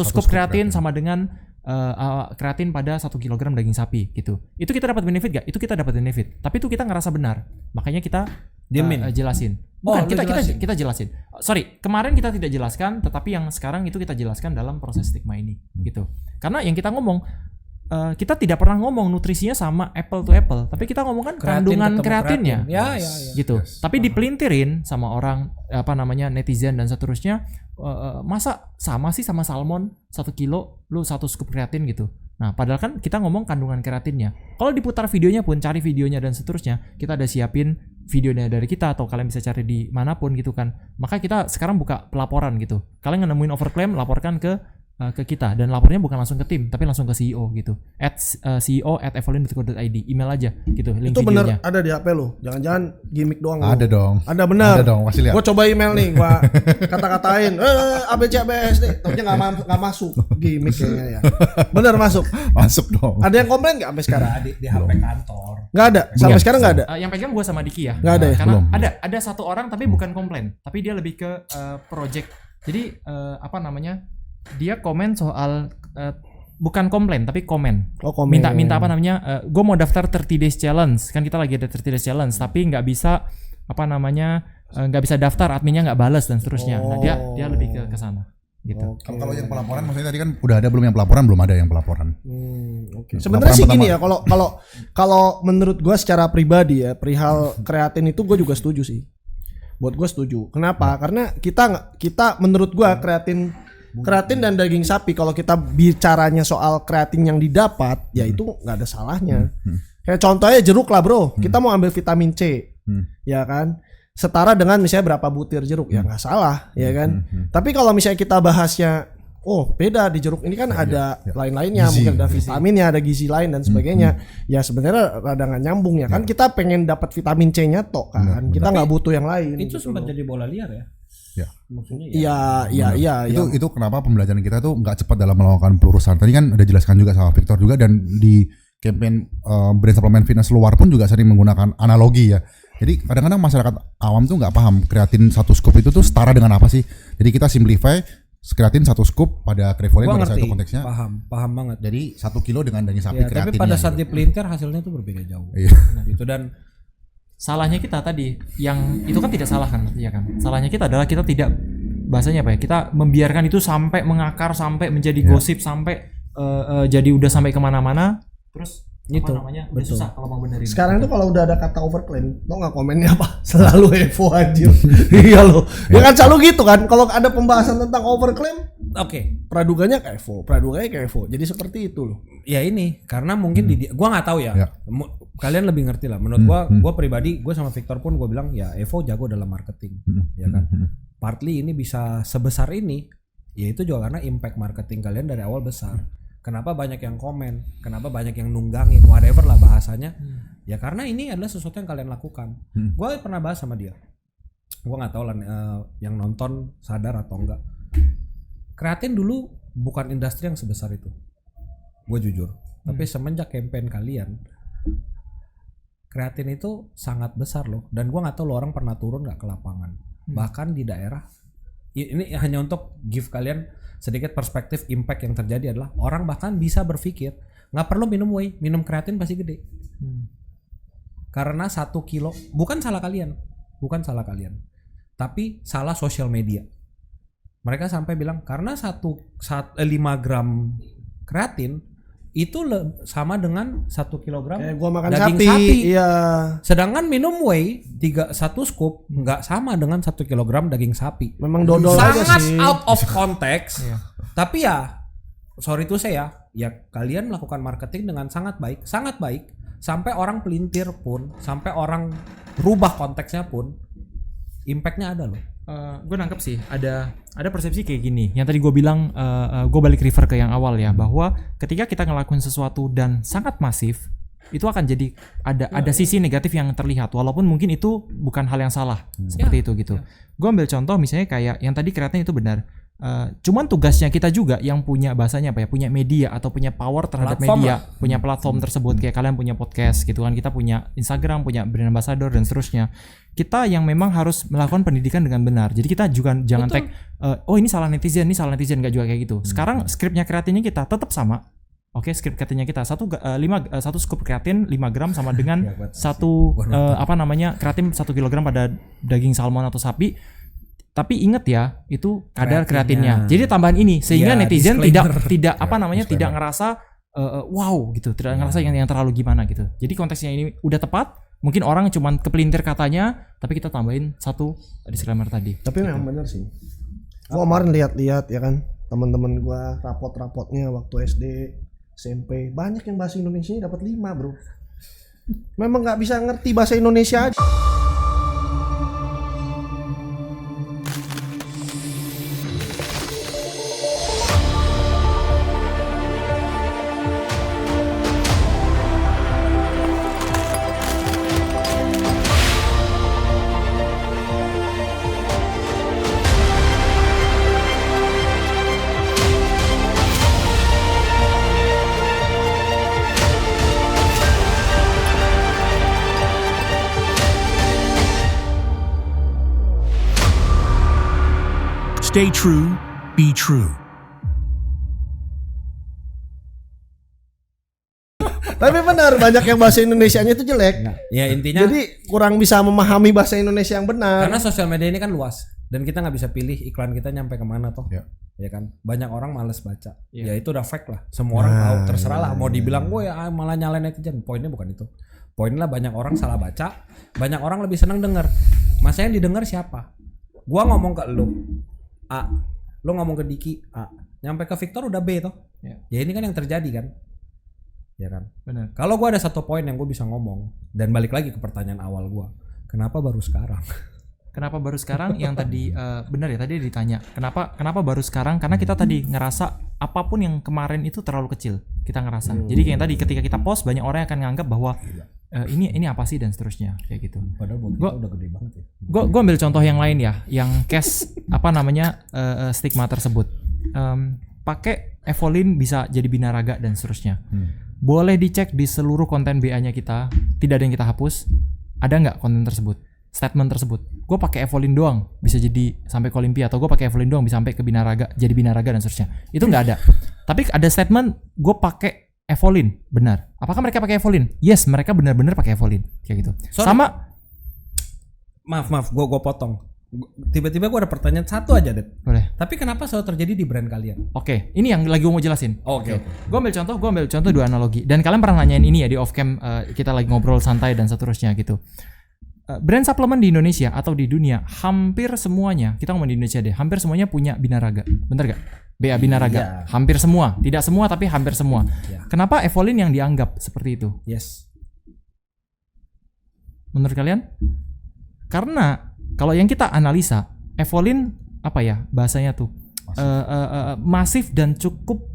scoop kreatin sama dengan kreatin pada 1 kilogram daging sapi gitu. Itu kita dapat benefit gak? Itu kita dapat benefit. Tapi itu kita ngerasa benar. Makanya kita Diemin. jelasin. Oh, Bukan, lu jelasin. kita jelasin. Sorry, kemarin kita tidak jelaskan, tetapi yang sekarang itu kita jelaskan dalam proses stigma ini gitu. Karena yang kita ngomong kita tidak pernah ngomong nutrisinya sama apple to apple, tapi kita ngomong kan kandungan ketemu kreatinnya. Ya. Gitu. Tapi dipelintirin sama orang netizen dan seterusnya, masa sama sih sama salmon 1 kilo lu 1 scoop kreatin gitu. Nah, padahal kan kita ngomong kandungan kreatinnya. Kalau diputar videonya pun, cari videonya dan seterusnya, kita ada siapin videonya dari kita, atau kalian bisa cari di manapun gitu kan. Maka kita sekarang buka pelaporan gitu. Kalian nemuin overclaim, laporkan ke kita, dan lapornya bukan langsung ke tim tapi langsung ke CEO gitu, ceo@evolin.co.id, email aja gitu, link Itu bener videonya. ada di HP lu. Jangan-jangan gimmick doang. Ada lu. dong. Ada bener. Ada dong, kasih lihat. Gue coba email nih, gue kata-katain ABCBSD, taunya nggak masuk. Gimmick kayaknya ya. Bener masuk. Masuk dong. Ada yang komplain nggak sampai sekarang? Di HP kantor. Nggak ada. Sampai sekarang nggak ada. Yang pegang gue sama Diki ya. Nggak ada ya? Karena Belum. ada satu orang tapi bukan komplain, tapi dia lebih ke project. Jadi dia komen soal bukan komplain tapi komen. Oh, komen. Minta gue mau daftar 30 days challenge, kan kita lagi ada 30 days challenge, tapi nggak bisa nggak bisa daftar, adminnya nggak balas dan seterusnya. Nah, dia lebih ke sana gitu. Kalau yang pelaporan maksudnya tadi kan udah ada belum yang pelaporan? Belum ada yang pelaporan. Oke. Sebenarnya sih Laporan gini ya, kalau menurut gue secara pribadi ya, perihal kreatin itu gue juga setuju sih. Buat gue setuju. Kenapa? Karena kita menurut gue kreatin dan daging sapi, kalau kita bicaranya soal kreatin yang didapat, ya itu nggak ada salahnya. Kayak contohnya jeruk lah bro, kita mau ambil vitamin C, ya kan, setara dengan misalnya berapa butir jeruk, ya nggak salah, ya kan. Tapi kalau misalnya kita bahasnya, beda di jeruk ini kan ada lain-lainnya, Gizi. mungkin ada vitaminnya, ada gizi lain dan sebagainya. Ya sebenarnya rada nggak nyambung ya kan. Kita pengen dapat vitamin C-nya tok kan, kita nggak butuh yang lain. Itu gitu sempat loh. jadi bola liar ya. Ya. Maksudnya Iya. Itu kenapa pembelajaran kita tuh nggak cepat dalam melakukan pelurusan. Tadi kan udah jelaskan juga sama Victor juga, dan di campaign brand suplemen fitness luar pun juga sering menggunakan analogi ya. Jadi kadang-kadang masyarakat awam tuh nggak paham kreatin 1 scoop itu tuh setara dengan apa sih. Jadi kita simplify, kreatin 1 scoop pada Krevolin Gua pada saat ngerti, itu konteksnya. paham banget. Jadi 1 kilo dengan daging sapi Ya, kreatinnya. tapi pada saat gitu. dipelintir hasilnya tuh berbeda jauh. Iya. Gitu, dan Salahnya kita tadi, yang itu kan tidak salah kan, ya kan. Salahnya kita adalah kita tidak, bahasanya apa ya, kita membiarkan itu sampai mengakar, sampai menjadi gosip, sampai jadi udah sampai kemana-mana, terus Gitu, udah betul. susah kalau mau benerin. Sekarang tuh kalau udah ada kata overclaim, lo nggak komennya apa? Selalu Evo anjir. Iya lo. Ya kan selalu gitu kan. Kalau ada pembahasan tentang overclaim, oke. praduganya ke Evo, praduganya ke Evo. Jadi seperti itu loh. Ya ini karena mungkin gua nggak tahu ya. Ya. Kalian lebih ngerti lah. Menurut gua pribadi, gua sama Victor pun gua bilang ya Evo jago dalam marketing, ya kan. Partly ini bisa sebesar ini, ya itu juga karena impact marketing kalian dari awal besar. Kenapa banyak yang komen? Kenapa banyak yang nunggangin? Whatever lah bahasanya. Ya karena ini adalah sesuatu yang kalian lakukan. Gua pernah bahas sama dia. Gua nggak tahu lah yang nonton sadar atau enggak. Kreatin dulu bukan industri yang sebesar itu. Gue jujur. Tapi semenjak campaign kalian, kreatin itu sangat besar loh. Dan gue nggak tahu lo orang pernah turun nggak ke lapangan. Bahkan di daerah. Ini hanya untuk give kalian sedikit perspektif impact yang terjadi adalah orang bahkan bisa berpikir nggak perlu minum whey, minum kreatin pasti gede. Karena 1 kilo bukan salah kalian, tapi salah sosial media. Mereka sampai bilang karena 5 gram kreatin itu sama dengan 1 kilogram Kayak gua makan daging sapi. sapi. Iya. Sedangkan minum whey 1 scoop nggak sama dengan 1 kilogram daging sapi. Memang dodol aja Sangat sih. out of context. Tapi ya sorry to say ya kalian melakukan marketing dengan sangat baik sampai orang pelintir pun, sampai orang rubah konteksnya pun, impactnya ada loh. Gue nangkep sih ada persepsi kayak gini. Yang tadi gue bilang, gue balik refer ke yang awal ya, bahwa ketika kita ngelakuin sesuatu dan sangat masif, itu akan jadi ada sisi negatif yang terlihat, walaupun mungkin itu bukan hal yang salah seperti itu gitu. Gue ambil contoh misalnya kayak yang tadi kreatin itu benar. Cuman tugasnya kita juga yang punya bahasanya apa ya, punya media atau punya power terhadap Platform media, punya platform tersebut, kayak kalian punya podcast gitu kan, kita punya Instagram, punya brand ambassador dan seterusnya. Kita yang memang harus melakukan pendidikan dengan benar. Jadi kita juga jangan tag oh ini salah netizen, nggak juga kayak gitu. Sekarang skripnya kreatinnya kita tetap sama. Oke, skrip kreatinnya kita satu scoop kreatin 5 gram sama dengan kreatin 1 kilogram pada daging salmon atau sapi. Tapi ingat ya, itu kadar kreatinnya. Jadi tambahan ini sehingga netizen tidak ngerasa wow gitu, tidak ngerasa yang terlalu gimana gitu. Jadi konteksnya ini udah tepat. Mungkin orang cuman kepelintir katanya, tapi kita tambahin satu disclaimer tadi. Tapi memang benar sih. Gua kemarin lihat ya kan, teman-teman gua rapot-rapotnya waktu SD, SMP, banyak yang bahasa Indonesianya dapat 5, bro. Memang nggak bisa ngerti bahasa Indonesia aja. Stay true, be true. Tapi benar, banyak yang bahasa Indonesianya itu jelek. Ya intinya Jadi kurang bisa memahami bahasa Indonesia yang benar. karena sosial media ini kan luas dan kita nggak bisa pilih iklan kita nyampe kemana toh. Ya kan, banyak orang males baca. Ya itu udah fact lah. Semua orang tahu, terserah lah mau dibilang gue ya malah nyalain netizen. Poinnya bukan itu. Poinnya banyak orang salah baca, banyak orang lebih senang denger. Masa yang didengar siapa? Gua ngomong ke lu A, lu ngomong ke Diki A, nyampe ke Victor udah B toh. Ya ini kan yang terjadi kan. Ya kan. Benar. Kalau gua ada satu poin yang gue bisa ngomong dan balik lagi ke pertanyaan awal gua, kenapa baru sekarang? Kenapa baru sekarang? Yang tadi benar ya, tadi ditanya kenapa baru sekarang, karena kita tadi ngerasa apapun yang kemarin itu terlalu kecil, kita ngerasa. Jadi kayak tadi ketika kita post, banyak orang yang akan nganggap bahwa ini apa sih dan seterusnya kayak gitu. Padahal buat kita udah gede banget ya. Gue ambil contoh yang lain ya, yang case stigma tersebut. Pakai Evolin bisa jadi binaraga dan seterusnya. Boleh dicek di seluruh konten BA-nya kita, tidak ada yang kita hapus. Ada nggak konten tersebut? Statement tersebut. Gue pakai Evolin doang bisa jadi sampai ke Olimpia, atau gue pakai Evolin doang bisa sampai ke binaraga, jadi binaraga dan seterusnya. Itu nggak ada. Tapi ada statement gue pakai Evolin, benar. Apakah mereka pakai Evolin? Yes, mereka benar-benar pakai Evolin kayak gitu. Sorry. Sama Maaf, gue potong. Tiba-tiba gue ada pertanyaan satu aja, Det. boleh. Tapi kenapa selalu terjadi di brand kalian? Oke, ini yang lagi gue mau jelasin. Oke. Gue ambil contoh 2 analogi. Dan kalian pernah nanyain ini ya di off cam, kita lagi ngobrol santai dan seterusnya gitu. Brand suplemen di Indonesia atau di dunia hampir semuanya, kita ngomong di Indonesia deh, hampir semuanya punya binaraga. Bener gak? BA binaraga. Iya. Hampir semua, tidak semua tapi hampir semua. Iya. Kenapa Evolin yang dianggap seperti itu? Yes. Menurut kalian? Karena kalau yang kita analisa, Evolin apa ya bahasanya tuh? Masif dan cukup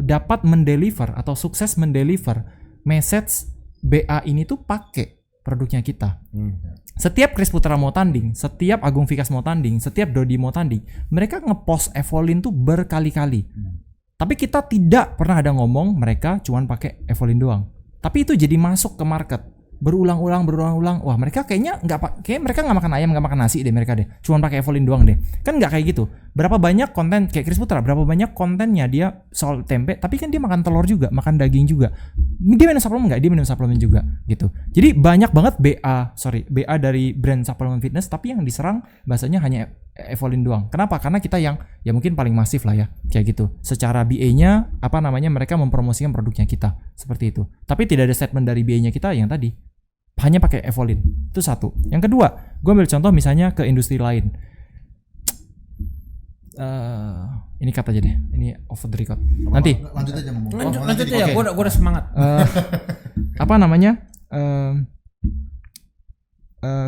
dapat mendeliver atau sukses mendeliver message BA ini tuh pakai produknya kita. Setiap Chris Putra mau tanding, setiap Agung Vikas mau tanding, setiap Dodi mau tanding, mereka ngepost Evolin tuh berkali-kali. Tapi kita tidak pernah ada ngomong mereka cuman pakai Evolin doang. Tapi itu jadi masuk ke market. Berulang-ulang. Wah, mereka kayaknya mereka nggak makan ayam, nggak makan nasi deh mereka deh. Cuman pakai Evolin doang deh. Kan nggak kayak gitu. Berapa banyak konten kayak Chris Putra, berapa banyak kontennya dia soal tempe, tapi kan dia makan telur juga, makan daging juga. Dia minum suplemen nggak? Dia minum suplemen juga gitu. Jadi banyak banget BA dari brand suplemen fitness, tapi yang diserang bahasanya hanya Evolin doang. Kenapa? Karena kita yang ya mungkin paling masif lah ya, kayak gitu. Secara BA-nya mereka mempromosikan produknya kita seperti itu. Tapi tidak ada statement dari BA-nya kita yang tadi hanya pakai Evolin. Itu satu. Yang kedua, gue ambil contoh misalnya ke industri lain. Ini kata aja deh. Ini off the record. Nanti. Lanjut aja ngomong. Lanjut aja. Gue udah semangat.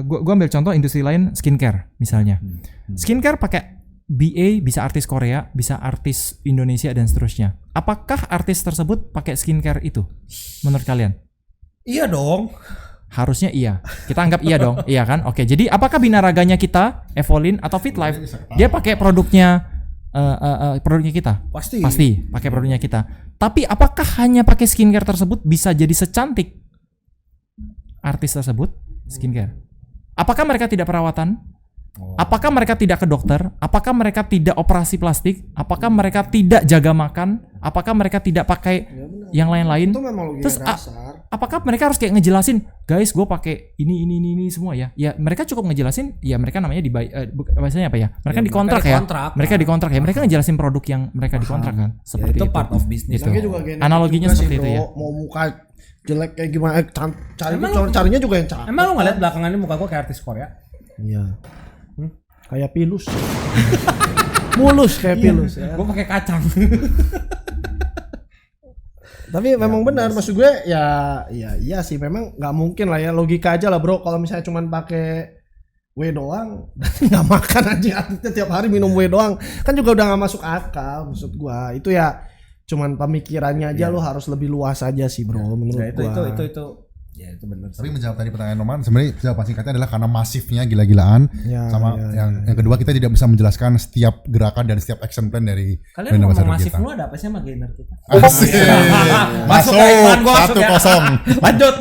Gue ambil contoh industri lain, skincare misalnya. Skincare pakai BA, bisa artis Korea, bisa artis Indonesia dan seterusnya. Apakah artis tersebut pakai skincare itu? Menurut kalian? Iya dong. Harusnya iya. Kita anggap iya dong. Iya kan? Oke. Jadi apakah binaraganya kita, Evolin atau FitLife, dia pakai produknya kita? Pasti. Pasti pakai produknya kita. Tapi apakah hanya pakai skincare tersebut bisa jadi secantik artis tersebut skincare? Apakah mereka tidak perawatan? Apakah mereka tidak ke dokter? Apakah mereka tidak operasi plastik? Apakah mereka tidak jaga makan? Apakah mereka tidak pakai yang lain-lain? Itu memang logika Terus dasar. apakah mereka harus kayak ngejelasin, guys, gue pakai ini semua ya? Ya mereka cukup ngejelasin. Ya mereka namanya bahasanya apa ya? Mereka dikontrak ya. Mereka dikontrak ya. Mereka ngejelasin produk yang mereka dikontrak kan. Seperti itu itu. part of business. Gitu. Lagi juga genetik Analoginya juga seperti sih, itu bro. ya. Mau muka jelek kayak gimana? Carinya juga yang cakep. Emang lu ngeliat belakangan ini muka gua kayak artis Korea? Iya. Kayak pilus. Mulus kayak pilus. Ya. Gua pakai kacang. Tapi memang benar, maksud gue iya sih, memang nggak mungkin lah ya, logika aja lah bro. Kalau misalnya cuman pakai W doang, nggak makan aja artinya tiap hari minum W doang, kan juga udah nggak masuk akal. Maksud gue itu ya cuman pemikirannya aja, lo harus lebih luas aja sih bro, menurut Ya, gua. itu. Ya itu benar. Tapi menjawab tadi pertanyaan Roman, sebenarnya jawaban singkatnya adalah karena masifnya gila-gilaan. Ya, Sama ya, yang kedua, kita tidak bisa menjelaskan setiap gerakan dan setiap action plan dari Kalian brand ngomong ambassador masif kita. lu ada apa sih sama gainer kita? Asik. Masuk ya, iklan gua masuk ya. 1-0. Lanjut.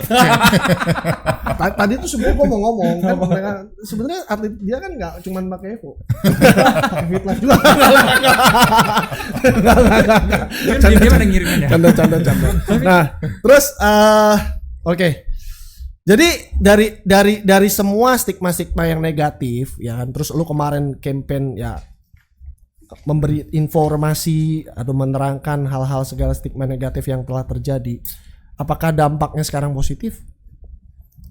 Tadi tuh sebenarnya gue mau ngomong kan, mereka sebenarnya atlet dia kan nggak cuman pakai Evo, pakai FitLife juga. Dia pada ngirimin ya. Canda. Nah, terus oke. Jadi dari semua stigma yang negatif ya kan, terus lu kemarin campaign ya memberi informasi atau menerangkan hal-hal segala stigma negatif yang telah terjadi. Apakah dampaknya sekarang positif?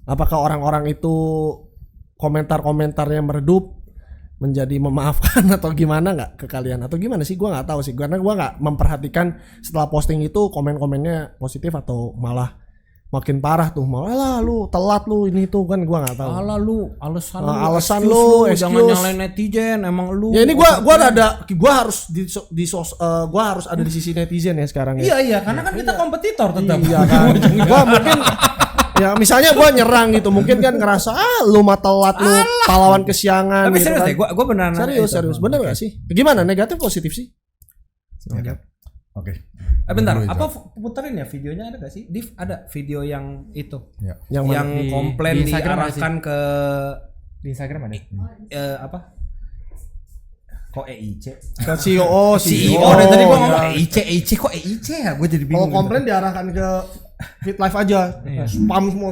Apakah orang-orang itu komentar-komentarnya meredup menjadi memaafkan atau gimana nggak ke kalian, atau gimana sih? Gua nggak tahu sih, karena gua nggak memperhatikan setelah posting itu komen-komennya positif atau malah makin parah tuh, malah lu telat lu ini tuh kan, gua nggak tahu. Alah lu, alasan Alasan excuse lu, jangan excuse. nyalain netizen, emang lu. Ya ini gua harus gua harus ada di sisi netizen ya sekarang ya. Iya, karena kan kita kompetitor tetap. Iya kan. Gua mungkin ya misalnya gua nyerang gitu, mungkin kan ngerasa lu mah telat, lu pahlawan kesiangan. Tapi gitu serius kan. deh, gua beneran. Serius, bener gak sih? Gimana, negatif positif sih? Oke. Bentar, Dulu, apa puterin ya videonya, ada gak sih? Div, ada video yang itu. Ya. Yang mana? Yang Di- komplain di Instagram diarahkan ke Di Instagram ada. apa? Kok EIC? Ke CEO. CEO dari tadi gua ngomong EIC kok EIC ya? Gua jadi Kalau bingung. komplain diarahkan ke FitLife aja, spam semua.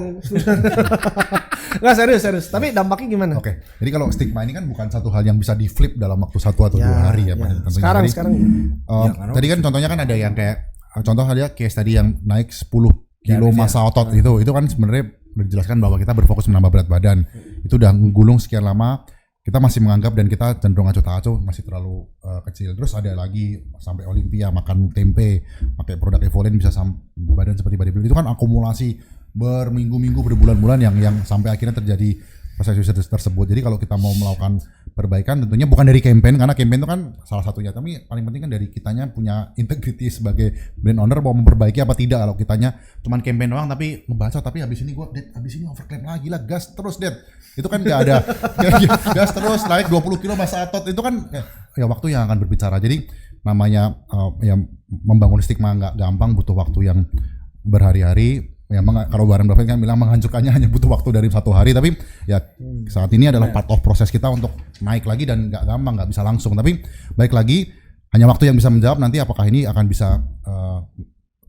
Nggak serius. Tapi dampaknya gimana? Oke. Jadi kalau stigma ini kan bukan satu hal yang bisa di flip dalam waktu 1 atau 2 hari ya, Pak. Tentunya. Sekarang. Tadi kan contohnya kan ada yang kayak contoh ada case tadi yang naik 10 kilo massa otot itu kan sebenarnya udah dijelaskan bahwa kita berfokus menambah berat badan. Itu udah gulung sekian lama, kita masih menganggap dan kita cenderung acuh-acuh masih terlalu kecil. Terus ada lagi sampai Olimpia makan tempe, pakai produk Evolin bisa badan seperti bodybuilder. Itu kan akumulasi berminggu-minggu, berbulan-bulan yang sampai akhirnya terjadi proses tersebut. Jadi kalau kita mau melakukan perbaikan tentunya bukan dari campaign, karena campaign itu kan salah satunya, tapi paling penting kan dari kitanya punya integriti sebagai brand owner, mau memperbaiki apa tidak. Kalau kitanya cuman campaign doang tapi ngebaca, tapi habis ini habis ini overclaim lagi lah, gas terus itu kan nggak ada. Gas terus naik 20 kilo massa otot, itu kan ya waktu yang akan berbicara. Jadi namanya ya membangun stigma nggak gampang, butuh waktu yang berhari-hari. Ya, kalau Warren Buffett kan bilang menghancurkannya hanya butuh waktu dari 1 hari, tapi ya saat ini adalah part of proses kita untuk naik lagi, dan nggak gampang, nggak bisa langsung. Tapi baik lagi, hanya waktu yang bisa menjawab nanti apakah ini akan bisa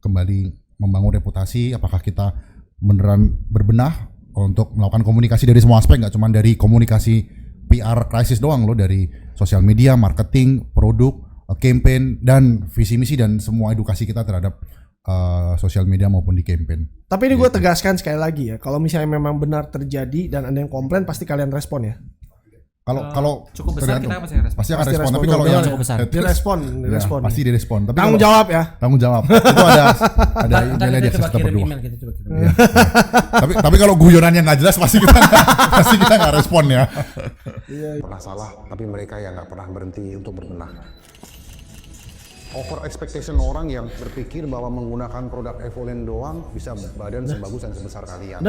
kembali membangun reputasi, apakah kita beneran berbenah untuk melakukan komunikasi dari semua aspek, nggak cuma dari komunikasi PR krisis doang loh, dari sosial media, marketing, produk, campaign, dan visi misi dan semua edukasi kita terhadap sosial media maupun di campaign. Tapi ini gue tegaskan sekali lagi ya, kalau misalnya memang benar terjadi dan ada yang komplain, pasti kalian respon ya. Kalau Cukup besar kita pasti respon. pasti akan Pasti respon, respon. tapi kalau yang Cukup besar. Direspon. ya, pasti direspon. Tapi Tanggung kalau- jawab ya. Tanggung jawab. Itu ada Ntar emailnya di kita coba kita kirim berdua. email, kita coba kirim. Iya. tapi kalau guyonannya nggak jelas pasti kita nggak respon ya. Pernah salah, tapi mereka yang nggak pernah berhenti untuk berbenah. over expectation orang yang berpikir bahwa menggunakan produk Evolin doang bisa badan sebagus dan sebesar kalian.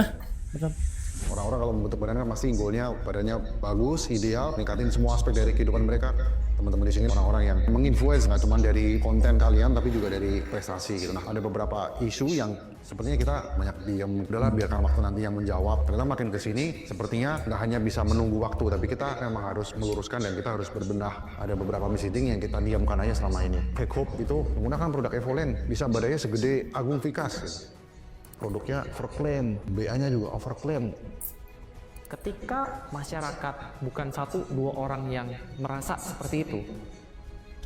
Orang-orang kalau membentuk badan kan pasti goalnya badannya bagus, ideal, ningkatin semua aspek dari kehidupan mereka. Teman-teman di sini orang-orang yang menginfluence nggak cuma dari konten kalian tapi juga dari prestasi gitu. Nah, ada beberapa isu yang sepertinya kita banyak diam, udahlah biarkan waktu nanti yang menjawab. Karena makin kesini sepertinya nggak hanya bisa menunggu waktu, tapi kita memang harus meluruskan dan kita harus berbenah. Ada beberapa misleading yang kita diamkan aja selama ini. Fake hope itu menggunakan produk Evolin bisa badannya segede Agung Vikas. Gitu. Produknya overclaim, BA-nya juga overclaim. Ketika masyarakat bukan 1-2 orang yang merasa seperti itu,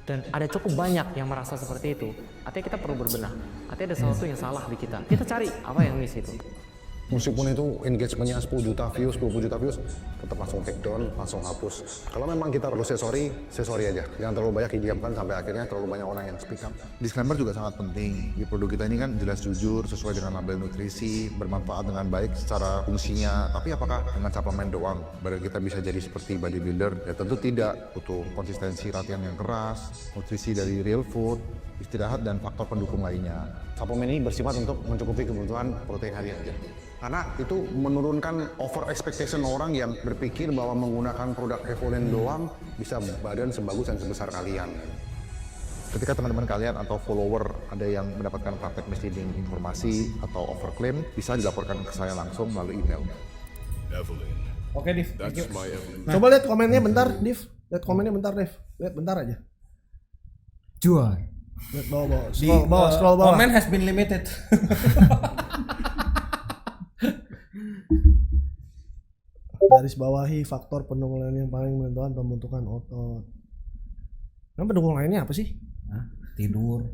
dan ada cukup banyak yang merasa seperti itu, artinya kita perlu berbenah. Artinya ada sesuatu yang salah di kita. Kita cari apa yang miss itu. Meskipun itu engagementnya 10 juta views, 20 juta views, tetap langsung take down, langsung hapus. Kalau memang kita perlu say sorry aja. Jangan terlalu banyak didiamkan sampai akhirnya terlalu banyak orang yang speak up. Disclaimer juga sangat penting. Di produk kita ini kan jelas jujur, sesuai dengan label nutrisi, bermanfaat dengan baik secara fungsinya. Tapi apakah dengan suplemen doang badan kita bisa jadi seperti bodybuilder? Ya tentu tidak. Butuh konsistensi latihan yang keras, nutrisi dari real food, istirahat, dan faktor pendukung lainnya. Suplemen ini bersifat untuk mencukupi kebutuhan protein harian aja. Karena itu menurunkan over expectation orang yang berpikir bahwa menggunakan produk Evolin doang bisa badan sebagus dan sebesar kalian. Ketika teman-teman kalian atau follower ada yang mendapatkan praktek misleading informasi atau overclaim, bisa dilaporkan ke saya langsung melalui email. Oke, Div. Coba lihat komennya bentar, Div. Lihat komennya bentar, Div. Lihat bentar aja. Jual. Lihat bawah. Scroll bawah. Comment has been limited. Garis bawahi faktor pendukung lain yang paling menentukan pembentukan otot. Nah, pendukung lainnya apa sih? Tidur.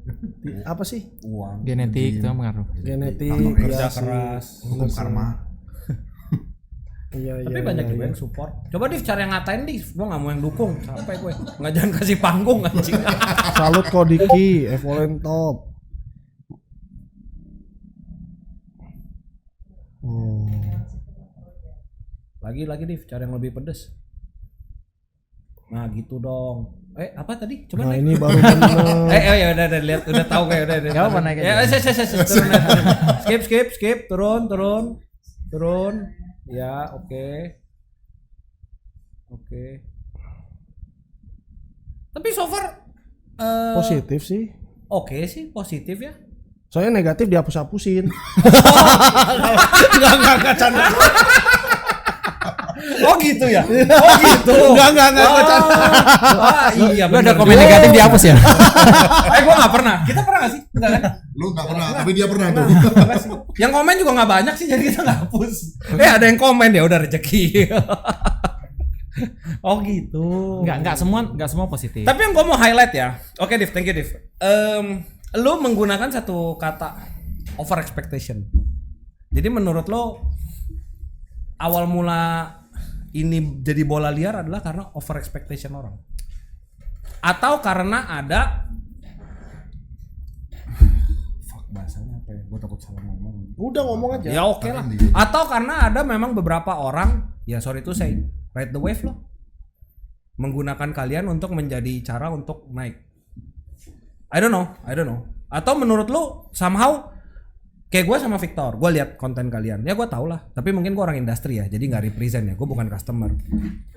Apa sih? Uang. Genetik itu mengaruh. Genetik, kerja keras, hukum karma. Iya. Tapi banyak juga yang support. Coba Div cari yang ngatain Div. Gua nggak mau yang dukung. Capek gue. Nggak, jangan kasih panggung anjing. Salut kok Diki, Evolin top. Lagi Div, cari yang lebih pedes. Nah gitu dong. Apa tadi? Coba Nah naik. ini baru bener. Ya udah lihat, udah tahu kayak udah. Gak apa naik Ya, aja. turun. Skip, turun. Ya, oke. Tapi so far Positif sih. Oke sih, positif ya. Soalnya negatif dihapus-hapusin. Enggak canda. Oh gitu ya? Oh gitu? Enggak canda. Iya Lu ada bener. komen negatif dihapus ya? Gua gak pernah. Kita pernah gak sih? Enggak kan? Lu nggak pernah, tapi dia pernah tuh. Enggak sih. Yang komen juga gak banyak sih, jadi kita gak hapus. Ada yang komen ya udah rezeki. Oh gitu. Enggak semua positif. Tapi yang gua mau highlight ya. Oke Div, thank you Div. Lu menggunakan satu kata over expectation. Jadi menurut lo awal mula ini jadi bola liar adalah karena over expectation orang, atau karena ada bahasanya apa ya? Gue takut salah ngomong. Udah ngomong aja. Ya oke lah. Atau karena ada memang beberapa orang, ya sorry to say, ride the wave loh, menggunakan kalian untuk menjadi cara untuk naik. I don't know. Atau menurut lu somehow kayak gue sama Victor, gue lihat konten kalian, ya gue tau lah. Tapi mungkin gue orang industri ya, jadi nggak represent ya, gue bukan customer.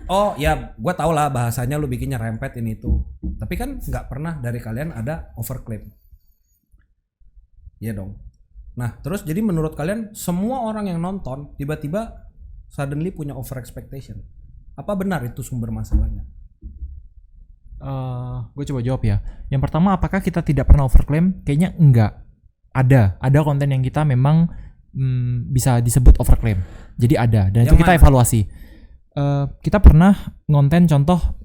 Oh ya, gue tau lah bahasanya lu bikinnya rempet ini itu. Tapi kan nggak pernah dari kalian ada overclaim. Iya dong. Nah terus jadi menurut kalian semua orang yang nonton tiba-tiba suddenly punya over expectation. Apa benar itu sumber masalahnya? Gue coba jawab ya. Yang pertama, apakah kita tidak pernah overclaim? Kayaknya enggak. Ada konten yang kita memang bisa disebut overclaim. Jadi ada, dan yang itu kita mana? evaluasi. Kita pernah ngonten contoh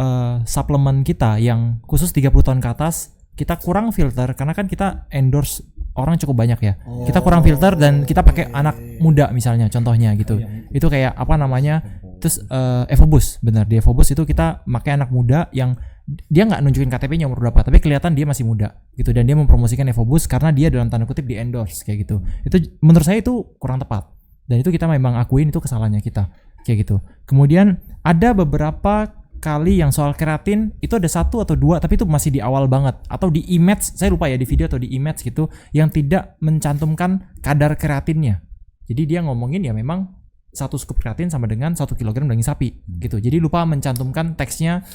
suplemen kita yang khusus 30 tahun ke atas, kita kurang filter karena kan kita endorse orang cukup banyak ya. Kita kurang filter dan kita pakai anak muda misalnya contohnya gitu. Itu kayak apa namanya? Terus Evobus, benar, di Evobus itu kita pakai anak muda yang dia nggak nunjukin KTP-nya umur berapa, tapi kelihatan dia masih muda gitu, dan dia mempromosikan Evobus karena dia dalam tanda kutip di endorse kayak gitu. Itu menurut saya itu kurang tepat, dan itu kita memang akuin itu kesalahannya kita kayak gitu. Kemudian ada beberapa kali yang soal kreatin itu ada 1 atau 2 tapi itu masih di awal banget, atau di image, saya lupa ya di video atau di image gitu, yang tidak mencantumkan kadar kreatinnya. Jadi dia ngomongin ya memang 1 scoop kreatin sama dengan 1 kilogram daging sapi gitu. Jadi lupa mencantumkan teksnya,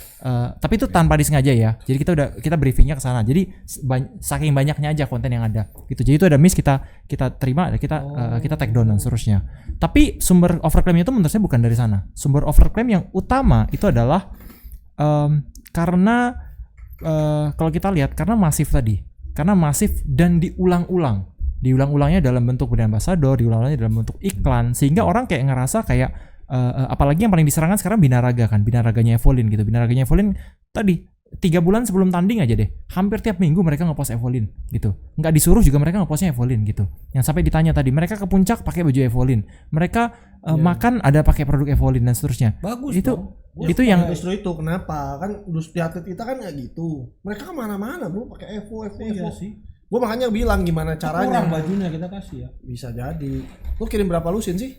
tapi itu tanpa disengaja ya. Jadi kita briefingnya ke sana. Jadi saking banyaknya aja konten yang ada gitu. Jadi itu ada miss, kita terima, kita take down dan seterusnya. Tapi sumber overclaim itu menurut saya bukan dari sana. Sumber overclaim yang utama itu adalah karena kalau kita lihat karena masif tadi. Karena masif dan diulang-ulangnya dalam bentuk brand ambassador, diulang-ulangnya dalam bentuk iklan, sehingga orang kayak ngerasa kayak apalagi yang paling diserangkan sekarang Binaraga kan, Binaraganya Evolin gitu. Binaraganya Evolin tadi 3 bulan sebelum tanding aja deh, hampir tiap minggu mereka ngepost Evolin gitu. Nggak disuruh juga mereka ngepostnya Evolin gitu. Yang sampai ditanya tadi, mereka ke puncak pakai baju Evolin, mereka makan ada pakai produk Evolin dan seterusnya. Bagus itu dong. Itu yang justru itu kenapa kan industri atlet kita kan nggak gitu. Mereka kemana-mana bro pakai Evo. Iya sih. Gue makanya bilang gimana caranya. Kurang bajunya kita kasih ya. Bisa jadi. Lu kirim berapa lusin sih?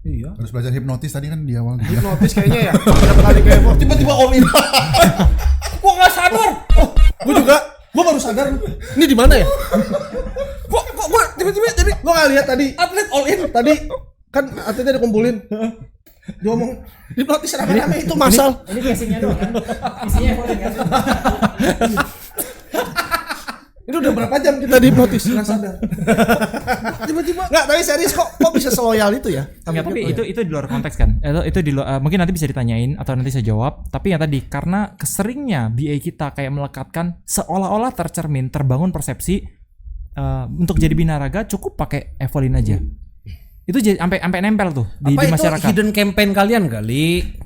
Iya. Harus belajar hipnotis tadi kan di awal. Hipnotis kayaknya ya. Berapa kali ke Evo tiba-tiba all in. Gua nggak sadar. Gue juga. Gue baru sadar. Ini di mana ya? Kok gue tiba-tiba jadi gue nggak lihat tadi. Atlet all in. Tadi kan atletnya dikumpulin. Dia ngomong hipnotis rame-rame itu masal. ini casingnya doang kan. Isinya Evolin kan. Ini udah berapa jam kita dihipnotis nggak sadar. Tiba-tiba nggak, tapi serius kok bisa seloyal itu ya? Tapi itu di luar konteks kan. Itu di luar, mungkin nanti bisa ditanyain atau nanti saya jawab. Tapi yang tadi karena keseringnya BA kita kayak melekatkan seolah-olah terbangun persepsi untuk jadi Binaraga cukup pakai Evolin aja. Itu sampai nempel tuh di masyarakat. Apa itu hidden campaign kalian kali?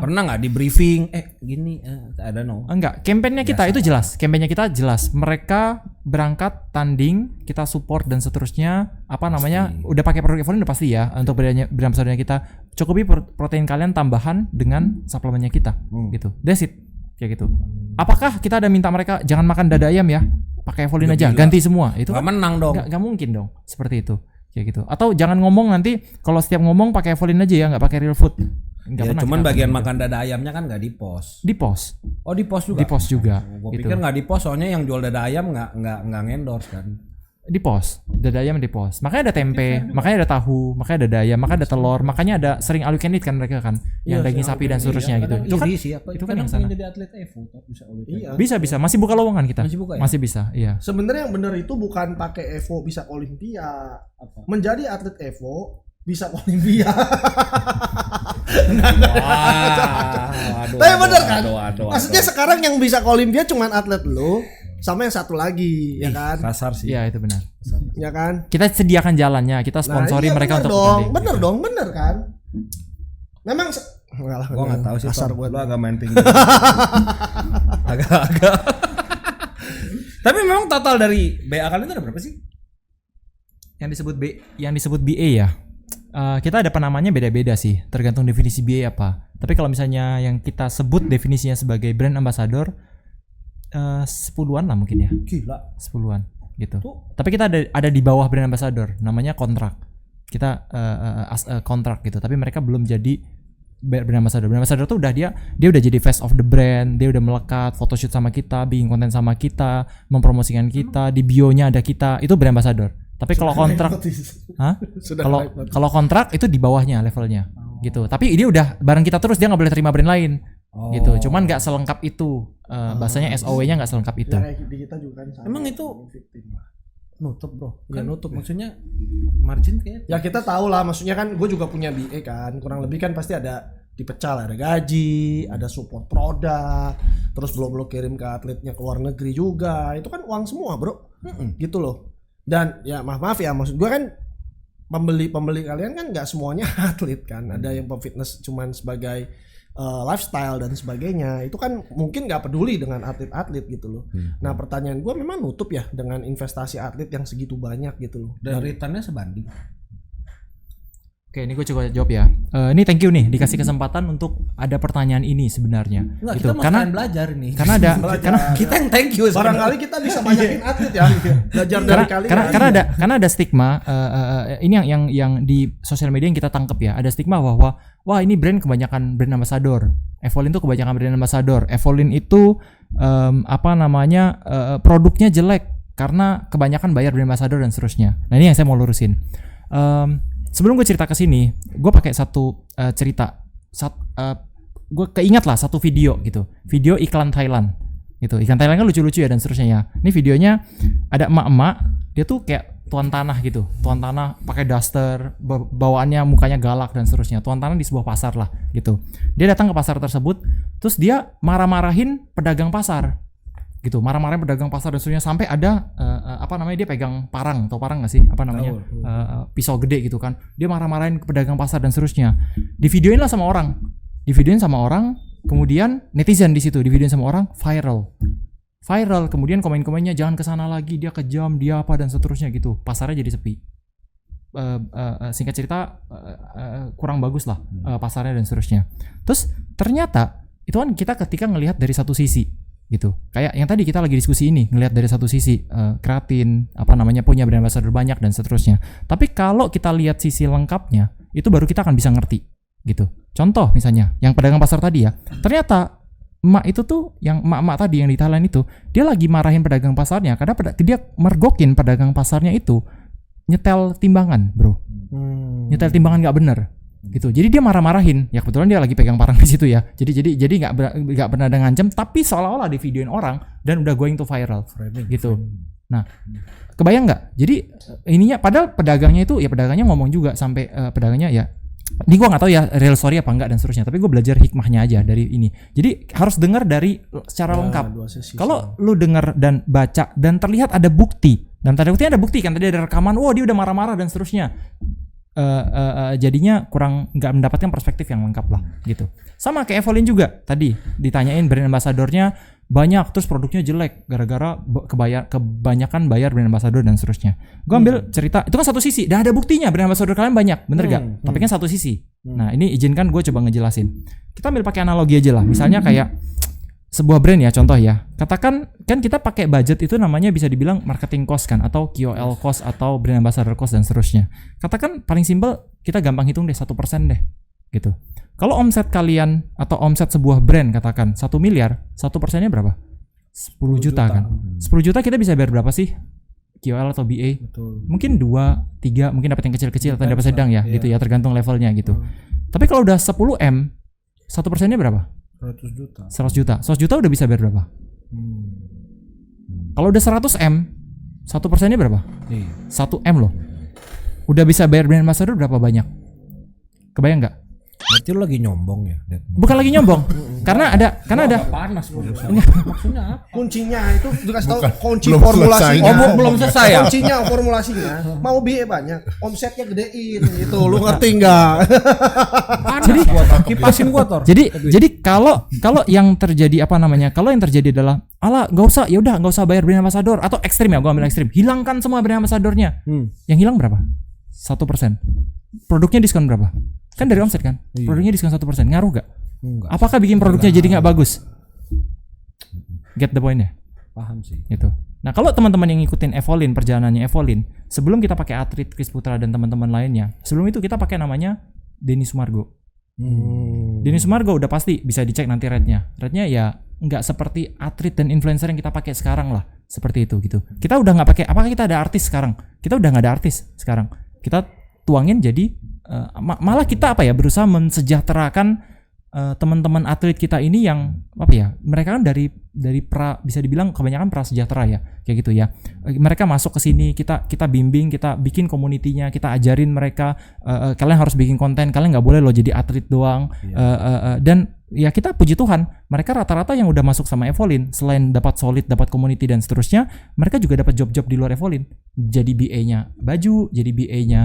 Pernah nggak di briefing? Gini, I don't know. Enggak, kampanyenya kita itu jelas. Kampanyenya kita jelas. Mereka berangkat tanding, kita support dan seterusnya. Apa namanya? Udah pakai produk Evolin udah pasti ya. Untuk brand ambassadornya kita, cukupi protein kalian tambahan dengan suplemennya kita. Gitu. That's it. Kayak gitu. Apakah kita ada minta mereka jangan makan dada ayam ya? Pakai Evolin aja, ganti semua. Itu nggak menang dong. Nggak mungkin dong. Seperti itu. Kayak gitu. Atau jangan ngomong nanti kalau setiap ngomong pakai Evolin aja ya, nggak pakai real food. Ya, cuman bagian makan dada ayamnya kan nggak di-post. Di-post. Oh, di-post juga. Di-post juga. Gue gitu. pikir nggak di-post soalnya yang jual dada ayam nggak endorse kan. Di-post. Dada ayam di-post. Makanya ada tempe, makanya ada tahu, makanya ada dada ayam, makanya ada telur, makanya ada sering all you can eat kan mereka kan. Yang daging sapi dan seterusnya gitu. Itu kan yang sana. Jadi atlet Evo Bisa, masih buka lowongan kita. Masih buka ya? Masih bisa, iya. Sebenarnya yang benar itu bukan pakai Evo bisa ke Olimpia. Menjadi atlet Evo bisa ke Olimpia. Tapi bener kan? Maksudnya sekarang yang bisa ke Olimpia cuman atlet lo sama yang satu lagi, ya kan? Kasar sih. Iya, itu benar. Ya kan? Kita sediakan jalannya, kita sponsori mereka untuk bertanding. Bener kan? Memang gua nggak tahu sih. Kasar buat lu agak main tinggi. Agak. Tapi memang total dari BA kalian itu ada berapa sih? Yang disebut BA ya. Kita ada penamanya beda-beda sih, tergantung definisi BA apa. Tapi kalau misalnya yang kita sebut definisinya sebagai brand ambassador 10-an lah mungkin ya. Gila. 10-an gitu. Tapi kita ada di bawah brand ambassador, namanya kontrak. Kita kontrak gitu, tapi mereka belum jadi brand ambassador. Brand ambassador tuh udah dia udah jadi face of the brand, dia udah melekat, photoshoot sama kita, bikin konten sama kita, mempromosikan kita, di bio-nya ada kita, itu brand ambassador. Tapi kalau kontrak, kalau kontrak itu di bawahnya levelnya, gitu. Tapi dia udah bareng kita terus, dia nggak boleh terima brand lain, gitu. Cuman nggak selengkap itu, bahasanya SOW-nya nggak selengkap itu. Ya, di kita juga kan sama. Emang itu nutup bro? Kan nutup maksudnya margin kayak? Ya kita tahu lah, maksudnya kan gue juga punya BA kan, kurang lebih kan pasti ada dipecah, ada gaji, ada support produk, terus belum kirim ke atletnya ke luar negeri juga, itu kan uang semua bro, gitu loh. Dan ya maaf ya, maksud gue kan pembeli kalian kan nggak semuanya atlet kan, ada yang fitness cuman sebagai lifestyle dan sebagainya, itu kan mungkin nggak peduli dengan atlet-atlet gitu loh. Nah pertanyaan gue memang nutup ya dengan investasi atlet yang segitu banyak gitu loh. Dan returnnya sebanding. Oke, ini gue coba jawab ya. Ini thank you nih dikasih kesempatan untuk ada pertanyaan ini sebenarnya. Enggak, gitu. kita mau sekalian belajar ini. Karena ada karena kita yang thank you. Barangkali kita bisa banyakin atlet ya. Belajar dari kalian. Karena ada stigma ini yang di sosial media yang kita tangkep ya. Ada stigma bahwa wah ini brand kebanyakan brand ambassador. Evolin tuh kebanyakan brand ambassador. Evolin itu produknya jelek karena kebanyakan bayar brand ambassador dan seterusnya. Nah, ini yang saya mau lurusin. Sebelum gue cerita ke sini, gue pakai satu cerita. Gue keingat lah satu video gitu. Video iklan Thailand. Gitu. Iklan Thailand kan lucu-lucu ya dan seterusnya ya. Ini videonya ada emak-emak, dia tuh kayak tuan tanah gitu. Tuan tanah pakai daster, bawaannya mukanya galak dan seterusnya. Tuan tanah di sebuah pasar lah gitu. Dia datang ke pasar tersebut, terus dia marah-marahin pedagang pasar. Gitu, marah-marahin pedagang pasar dan seterusnya sampai ada dia pegang parang, tau parang nggak sih? Pisau gede gitu kan. Dia marah-marahin ke pedagang pasar dan seterusnya. Divideoin lah sama orang. Kemudian netizen di situ divideoin sama orang, viral. Kemudian komen-komennya jangan kesana lagi, dia kejam, dia apa dan seterusnya gitu. Pasarnya jadi sepi. Singkat cerita kurang bagus lah pasarnya dan seterusnya. Terus ternyata itu kan kita ketika ngelihat dari satu sisi gitu, kayak yang tadi kita lagi diskusi ini, ngelihat dari satu sisi kreatin punya brand ambassador banyak dan seterusnya. Tapi kalau kita lihat sisi lengkapnya, itu baru kita akan bisa ngerti gitu. Contoh misalnya yang pedagang pasar tadi ya, ternyata emak itu tuh yang emak-emak tadi yang di Thailand itu, dia lagi marahin pedagang pasarnya karena dia mergokin pedagang pasarnya itu nyetel timbangan, bro. Nyetel timbangan nggak bener gitu. Jadi dia marah-marahin. Ya kebetulan dia lagi pegang parang di situ ya. Jadi nggak pernah ada ngancem, tapi seolah-olah di videoin orang dan udah going to viral gitu. Nah, kebayang nggak? Jadi ininya padahal pedagangnya ngomong juga sampai pedagangnya ya. Ini gue nggak tahu ya real story apa enggak dan seterusnya. Tapi gue belajar hikmahnya aja dari ini. Jadi harus dengar dari secara lengkap. Kalau lu dengar dan baca dan terlihat ada bukti dan tanda buktinya ada bukti kan, tadi ada rekaman, dia udah marah-marah dan seterusnya. Jadinya kurang nggak mendapatkan perspektif yang lengkap lah gitu. Sama kayak Evolin juga tadi ditanyain brand ambassadornya banyak terus produknya jelek gara-gara kebanyakan bayar brand ambassador dan seterusnya. Gue ambil cerita itu kan satu sisi, dah ada buktinya brand ambassador kalian banyak, bener gak? Tapi kan satu sisi. Nah ini izinkan gue coba ngejelasin. Kita ambil pakai analogi aja lah, misalnya kayak sebuah brand ya, contoh ya. Katakan kan kita pakai budget itu namanya bisa dibilang marketing cost kan, atau KOL cost atau brand ambassador cost dan seterusnya. Katakan paling simpel kita gampang hitung deh 1% deh gitu. Kalau omset kalian atau omset sebuah brand katakan 1 miliar, 1%-nya berapa? 10 juta kan. 10 juta kita bisa bayar berapa sih? KOL atau BA? Betul. Mungkin 2, 3, mungkin dapat yang kecil-kecil atau dapat sedang ya, gitu ya, tergantung levelnya gitu. Tapi kalau udah 10M, 1%-nya berapa? 100 juta. 100 juta udah bisa bayar berapa? Kalau udah 100M, 1%-nya berapa? 1M loh. Udah bisa bayar brand ambassador berapa banyak? Kebayang nggak? Berarti lu lagi nyombong ya? Bukan lagi nyombong. karena ada panas maksudnya apa? Kuncinya itu dikasih tahu kunci formulasinya. Belum selesai ya? Kuncinya formulasinya. Mau BE banyak, omsetnya gedein gitu. Lu ngerti nggak? Jadi kipasin gua Tor. Jadi kalau yang terjadi kalau yang terjadi adalah nggak usah bayar brand ambassador atau ekstrim ya, gua ambil ekstrim. Hilangkan semua brand ambassadornya. Yang hilang berapa? 1%. Produknya diskon berapa? Kan dari omset kan? Produknya diskon 1%. Ngaruh gak? Enggak. Apakah bikin produknya jadi gak bagus? Get the point ya? Paham sih. Gitu. Nah kalau teman-teman yang ngikutin Evolin, perjalanannya Evolin, sebelum kita pakai Atrit, Chris Putra dan teman-teman lainnya, sebelum itu kita pakai namanya Denny Sumargo. Denny Sumargo udah pasti bisa dicek nanti rate-nya. Rate-nya ya nggak seperti Atrit dan influencer yang kita pakai sekarang lah. Seperti itu gitu. Kita udah nggak pakai. Apakah kita ada artis sekarang? Kita udah nggak ada artis sekarang. Kita tuangin jadi malah kita berusaha mensejahterakan teman-teman atlet kita ini yang mereka kan dari bisa dibilang kebanyakan prasejahtera ya, kayak gitu ya. Mereka masuk ke sini, kita bimbing, kita bikin komunitinya, kita ajarin mereka kalian harus bikin konten, kalian nggak boleh loh jadi atlet doang. Dan ya kita puji Tuhan, mereka rata-rata yang udah masuk sama Evolin, selain dapat solid, dapat community dan seterusnya, mereka juga dapat job-job di luar Evolin. Jadi BA-nya baju, jadi BA-nya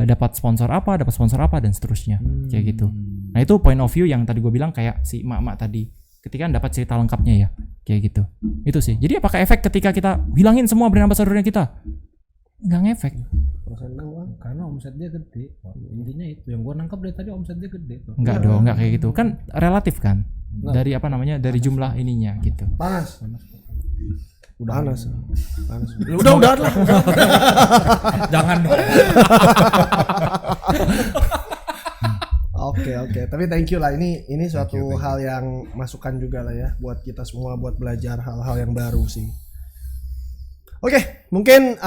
dapat sponsor apa dan seterusnya, kayak gitu. Nah itu point of view yang tadi gue bilang kayak si emak-emak tadi, ketika dapat cerita lengkapnya ya, kayak gitu. Itu sih. Jadi apakah efek ketika kita hilangin semua brand ambassadornya kita? Nggak ngefek. karena omset dia gede. Intinya itu yang gua nangkap dari tadi, omset dia gede tuh. Enggak dong, enggak kayak gitu. Kan relatif kan. Dari apa namanya? Dari jumlah ininya gitu. Panas. Udah panas. Udah lah. Jangan dong. Oke. Tapi thank you lah. Ini suatu hal yang masukan juga lah ya buat kita semua buat belajar hal-hal yang baru sih. Oke, mungkin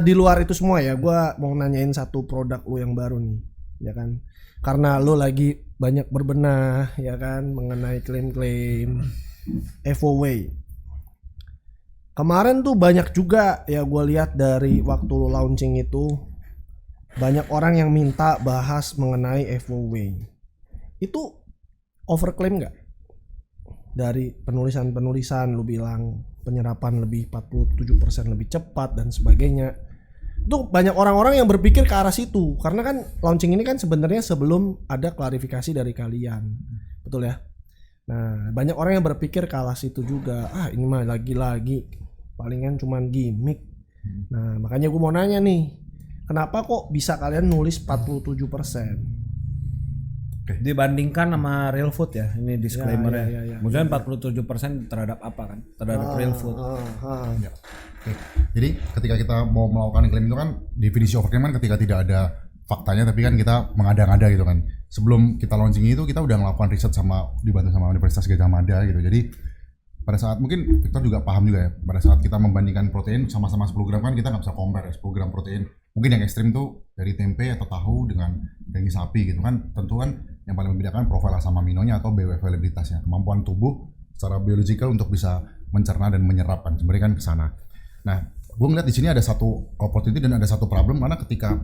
di luar itu semua ya, gue mau nanyain satu produk lu yang baru nih, ya kan? Karena lu lagi banyak berbenah, ya kan, mengenai klaim-klaim FOW. Kemarin tuh banyak juga ya gue lihat dari waktu lu launching itu, banyak orang yang minta bahas mengenai FOW. Itu overclaim nggak? Dari penulisan lu bilang penyerapan lebih 47% lebih cepat dan sebagainya. Itu banyak orang-orang yang berpikir ke arah situ karena kan launching ini kan sebenarnya sebelum ada klarifikasi dari kalian. Betul ya? Nah, banyak orang yang berpikir ke arah situ juga. Ini mah lagi-lagi palingan cuman gimmick. Nah, makanya gue mau nanya nih. Kenapa kok bisa kalian nulis 47%? Dibandingkan sama real food ya, ini disclaimer ya. Maksudnya 47% terhadap apa kan? Terhadap real food. Ya. Oke. Jadi ketika kita mau melakukan klaim itu kan definisi overclaim kan ketika tidak ada faktanya tapi kan kita mengada-ngada gitu kan. Sebelum kita launching itu kita udah melakukan riset dibantu sama Universitas Gadjah Mada gitu. Jadi pada saat mungkin Victor juga paham juga ya, pada saat kita membandingkan protein sama-sama 10 gram kan kita nggak bisa compare ya 10 gram protein. Mungkin yang ekstrim tuh dari tempe atau tahu dengan daging sapi gitu kan. Tentu kan yang paling membedakan profil asam aminonya atau BWF availabilitasnya, kemampuan tubuh secara biologikal untuk bisa mencerna dan menyerap kan sebenarnya kan ke sana. Nah, gue ngeliat di sini ada satu opportunity dan ada satu problem karena ketika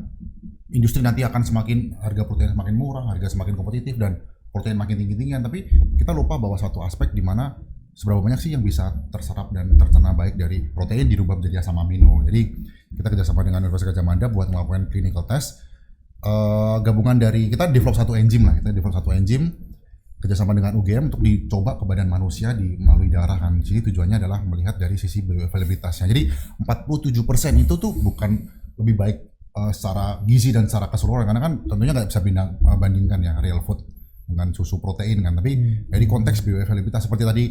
industri nanti akan semakin harga protein semakin murah, harga semakin kompetitif dan protein makin tinggi-tinggian, tapi kita lupa bahwa satu aspek di mana seberapa banyak sih yang bisa terserap dan tercerna baik dari protein dirubah menjadi asam amino. Jadi kita kerjasama dengan Universitas Gadjah Mada buat melakukan clinical test. Gabungan dari kita develop satu enzim kerjasama dengan UGM untuk dicoba ke badan manusia melalui darah kan. Jadi tujuannya adalah melihat dari sisi bioavailabilitasnya. Jadi 47% itu tuh bukan lebih baik secara gizi dan secara keseluruhan karena kan tentunya nggak bisa bandingkan ya real food dengan susu protein kan. Tapi dari konteks bioavailabilitas seperti tadi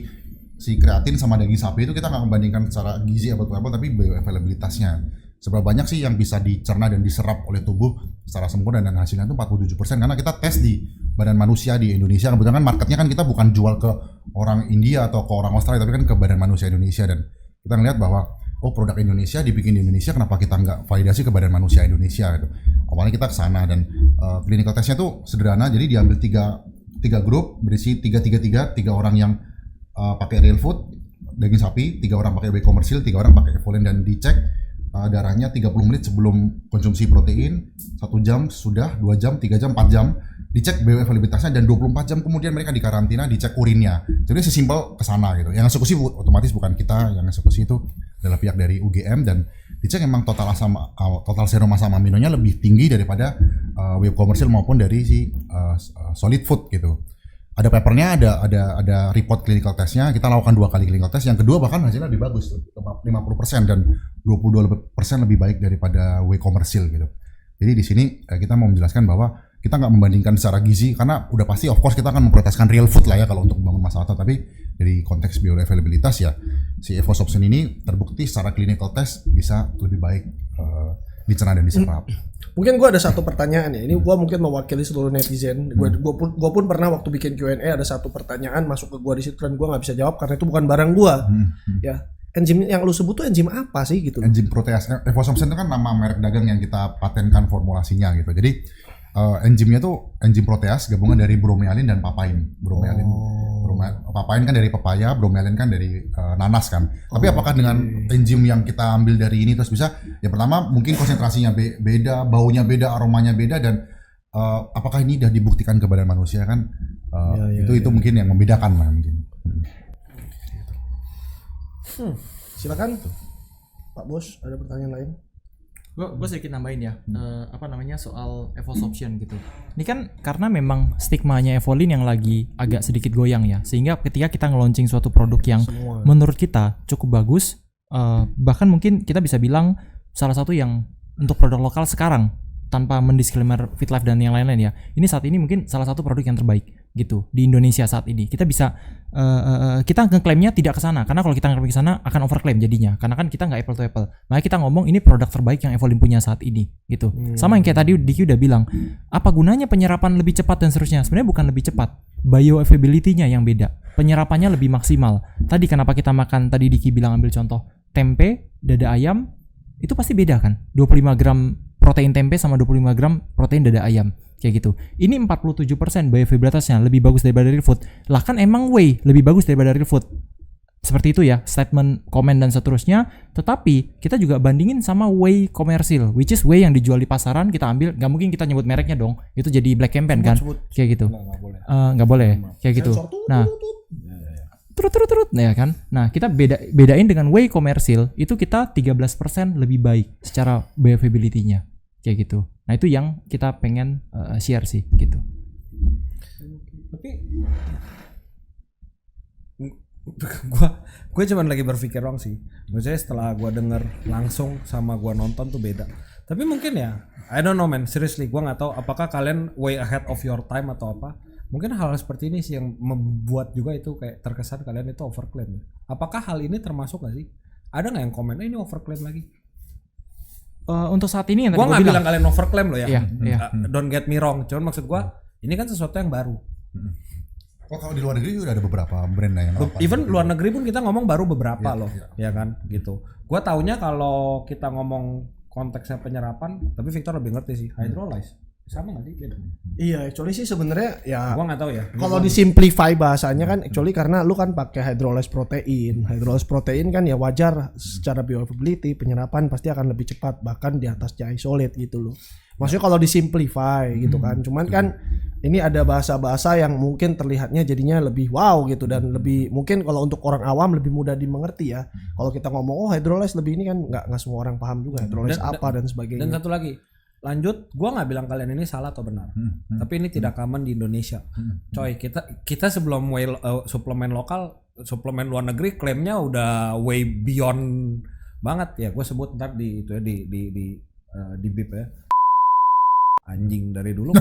si kreatin sama daging sapi itu kita nggak membandingkan secara gizi atau apa tapi bioavailabilitasnya. Seberapa banyak sih yang bisa dicerna dan diserap oleh tubuh secara sempurna dan hasilnya itu 47% karena kita tes di badan manusia di Indonesia. Kebetulan kan marketnya kan kita bukan jual ke orang India atau ke orang Australia tapi kan ke badan manusia Indonesia dan kita ngelihat bahwa produk Indonesia dibikin di Indonesia kenapa kita nggak validasi ke badan manusia Indonesia gitu. Awalnya kita ke sana dan clinical testnya tuh sederhana jadi diambil tiga grup berisi 3 orang yang pakai real food daging sapi, 3 orang pakai whey komersil, 3 orang pakai evolin dan dicek darahnya 30 menit sebelum konsumsi protein, 1 jam sudah, 2 jam, 3 jam, 4 jam dicek bioavailabilitasnya dan 24 jam kemudian mereka dikarantina dicek urinnya. Jadi sesimpel kesana gitu. Yang eksekusi otomatis bukan kita, yang eksekusi itu adalah pihak dari UGM dan dicek memang total serum asam aminonya lebih tinggi daripada whey komersil maupun dari si solid food gitu. Ada papernya, ada report clinical testnya. Kita lakukan 2 kali clinical test. Yang kedua bahkan hasilnya lebih bagus, 50% dan 22% lebih baik daripada whey komersil gitu. Jadi di sini kita mau menjelaskan bahwa kita nggak membandingkan secara gizi karena udah pasti of course kita akan memprioritaskan real food lah ya kalau untuk membangun masalah tapi dari konteks bioavailabilitas ya si Evosobsen ini terbukti secara clinical test bisa lebih baik dicerna dan diserap. Mungkin gue ada satu pertanyaan ya. Ini gue mungkin mewakili seluruh netizen. Gue pun pernah waktu bikin Q&A ada satu pertanyaan masuk ke gue di situ dan gue nggak bisa jawab karena itu bukan barang gue. Ya, enzim yang lu sebut tuh enzim apa sih gitu? Enzim protease. Evosobsen itu kan nama merek dagang yang kita patenkan formulasinya gitu. Jadi enzimnya tuh enzim protease gabungan dari bromelain dan papain. Papain kan dari pepaya, bromelain kan dari nanas kan. Tapi apakah dengan enzim yang kita ambil dari ini terus bisa? Ya pertama mungkin konsentrasinya beda, baunya beda, aromanya beda dan apakah ini sudah dibuktikan ke badan manusia kan? Itu mungkin yang membedakan lah mungkin. Silakan Pak Bos, ada pertanyaan lain? Gue sedikit nambahin ya, soal Evosobsen gitu. Ini kan karena memang stigmanya Evolin yang lagi agak sedikit goyang ya, sehingga ketika kita nge-launching suatu produk yang menurut kita cukup bagus, bahkan mungkin kita bisa bilang salah satu yang untuk produk lokal sekarang tanpa mendisclaimer FitLife dan yang lain-lain ya. Ini saat ini mungkin salah satu produk yang terbaik gitu di Indonesia saat ini. Kita bisa kita ngeklaimnya tidak ke sana karena kalau kita ngeklaim ke sana akan overclaim jadinya. Karena kan kita nggak apple to apple. Makanya kita ngomong ini produk terbaik yang Evolin punya saat ini gitu. Sama yang kayak tadi Diki udah bilang, apa gunanya penyerapan lebih cepat dan seterusnya? Sebenarnya bukan lebih cepat, bioavailability-nya yang beda. Penyerapannya lebih maksimal. Tadi kenapa kita makan, tadi Diki bilang ambil contoh tempe, dada ayam, itu pasti beda kan? 25 gram protein tempe sama 25 gram protein dada ayam kayak gitu. Ini 47% bioavailability-nya lebih bagus daripada real food. Lah kan emang whey lebih bagus daripada real food. Seperti itu ya, statement, komen dan seterusnya. Tetapi kita juga bandingin sama whey komersil, which is whey yang dijual di pasaran, kita ambil, nggak mungkin kita nyebut mereknya dong. Itu jadi black campaign kan? Kayak gitu. Nggak boleh. Kayak gitu. Nah, turut ya kan. Nah, kita bedain dengan whey komersil itu kita 13% lebih baik secara bioavailability-nya. Kayak gitu. Nah, itu yang kita pengen share sih gitu. Tapi gue cuman lagi berpikir dong sih. Maksudnya setelah gue denger langsung sama gue nonton tuh beda. Tapi mungkin ya, I don't know man, seriously gue nggak tahu apakah kalian way ahead of your time atau apa. Mungkin hal seperti ini sih yang membuat juga itu kayak terkesan kalian itu overclaim. Apakah hal ini termasuk gak sih? Ada nggak yang komen ini overclaim lagi? Untuk saat ini yang tadi gue nggak bilang kalian overclaim loh ya. Iya. Don't get me wrong. Cuman maksud gue ini kan sesuatu yang baru. Kalau di luar negeri juga ada beberapa brand yang even luar negeri pun kita ngomong baru beberapa loh, ya kan gitu. Gua taunya kalau kita ngomong konteksnya penyerapan, tapi Victor lebih ngerti sih. Hydrolyze sama nggak sih? Iya, actually sih sebenarnya ya. Gua nggak tahu ya. Kalau disimplify bahasanya kan, actually karena lu kan pakai hydrolyze protein. Hydrolyze protein kan ya wajar secara bioavailability penyerapan pasti akan lebih cepat bahkan di atasnya isolate gitu loh. Maksudnya kalau disimplify gitu kan. Cuman kan ini ada bahasa-bahasa yang mungkin terlihatnya jadinya lebih wow gitu dan lebih mungkin kalau untuk orang awam lebih mudah dimengerti ya. Kalau kita ngomong oh hydrolyze lebih ini kan nggak semua orang paham juga hydrolyze apa dan sebagainya. Dan satu lagi, lanjut, gua nggak bilang kalian ini salah atau benar. Tapi ini tidak common di Indonesia. Coy, kita sebelum suplemen lokal, suplemen luar negeri klaimnya udah way beyond banget ya. Gue sebut ntar di itu ya di bip ya. Anjing dari dulu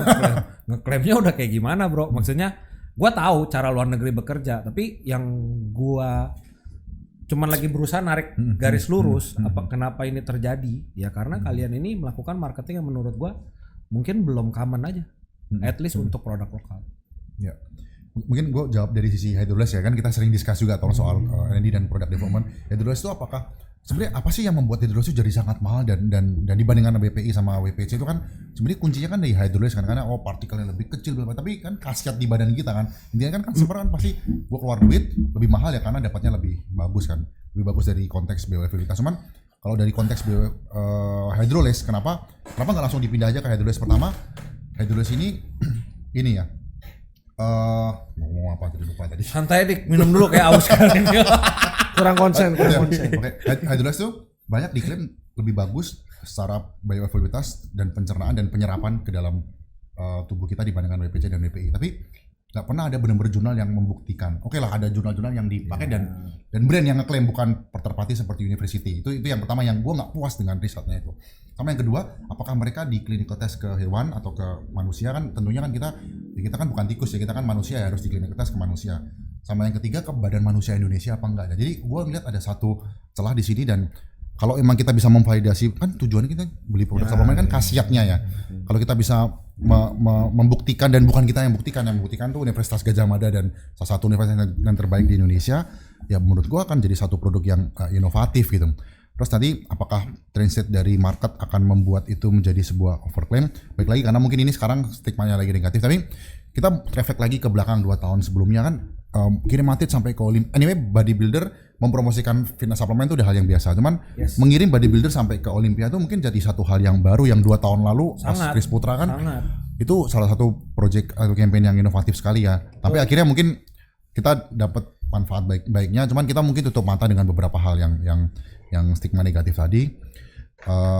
ngeklaimnya udah kayak gimana bro, maksudnya gue tahu cara luar negeri bekerja, tapi yang gue cuman lagi berusaha narik garis lurus kenapa ini terjadi ya karena kalian ini melakukan marketing yang menurut gue mungkin belum common aja, at least untuk produk lokal. Ya, mungkin gue jawab dari sisi hydrolyze ya kan, kita sering discuss juga soal R&D dan product development. Hydrolyze itu apakah sebenarnya apa sih yang membuat hydrolyze itu jadi sangat mahal dan dibandingkan BPI sama WPC itu kan sebenarnya kuncinya kan dari hydrolyze kan, karena partikelnya lebih kecil tapi kan khasiat di badan kita kan intinya kan sebenarnya kan pasti gue keluar duit lebih mahal ya karena dapatnya lebih bagus kan, lebih bagus dari konteks bioavailability. Cuman kalau dari konteks hydrolyze kenapa nggak langsung dipindah aja ke hydrolyze pertama? Hydrolyze ini ini ya ngomong apa tadi lupa tadi. Santai dik, minum dulu kayak aus kali. kurang konsen. Hydrolyze tuh banyak diklaim lebih bagus secara bioavailability dan pencernaan dan penyerapan ke dalam tubuh kita dibandingkan WPC dan WPI. Tapi nggak pernah ada benar-benar jurnal yang membuktikan. Oke lah, ada jurnal-jurnal yang dipakai dan brand yang ngeklaim bukan third-party seperti University. Itu yang pertama yang gue nggak puas dengan risetnya itu. Sama yang kedua, apakah mereka di clinical test ke hewan atau ke manusia kan tentunya kan kita kan bukan tikus ya, kita kan manusia ya, harus di clinical test ke manusia. Sama yang ketiga ke badan manusia Indonesia apa enggak. Jadi gue ngeliat ada satu celah di sini dan kalau emang kita bisa memvalidasi kan tujuannya kita beli produk suplemen kan khasiatnya ya. Kalau kita bisa membuktikan dan bukan kita yang buktikan tuh Universitas Gadjah Mada dan salah satu universitas yang terbaik di Indonesia ya menurut gue akan jadi satu produk yang inovatif gitu. Terus tadi apakah translate dari market akan membuat itu menjadi sebuah overclaim? Baik lagi karena mungkin ini sekarang stigmanya lagi negatif, tapi kita reflect lagi ke belakang 2 tahun sebelumnya kan kirim atlet sampai ke Olimpiade. Anyway, bodybuilder mempromosikan fitness suplemen itu udah hal yang biasa. Cuman mengirim bodybuilder sampai ke Olimpiade itu mungkin jadi satu hal yang baru yang 2 tahun lalu pas Chris Putra kan. Itu salah satu project atau campaign yang inovatif sekali ya. Tapi akhirnya mungkin kita dapat manfaat baiknya. Cuman kita mungkin tutup mata dengan beberapa hal yang stigma negatif tadi.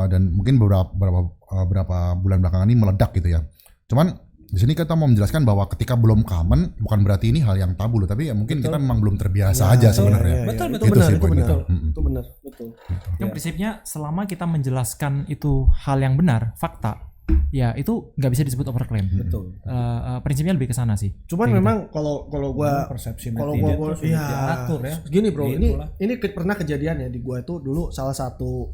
Dan mungkin beberapa bulan belakangan ini meledak gitu ya. Cuman di sini kita mau menjelaskan bahwa ketika belum common bukan berarti ini hal yang tabu loh, tapi ya mungkin kita memang belum terbiasa aja sebenarnya. Betul benar. Yang prinsipnya selama kita menjelaskan itu hal yang benar, fakta, ya itu nggak bisa disebut overclaim. Betul. Prinsipnya lebih ke sana sih. Cuman Kayak memang kalau gua persepsi kalau netizen gua tuh sudah diatur ya. Gini bro, Itulah. ini pernah kejadian ya di gua itu dulu salah satu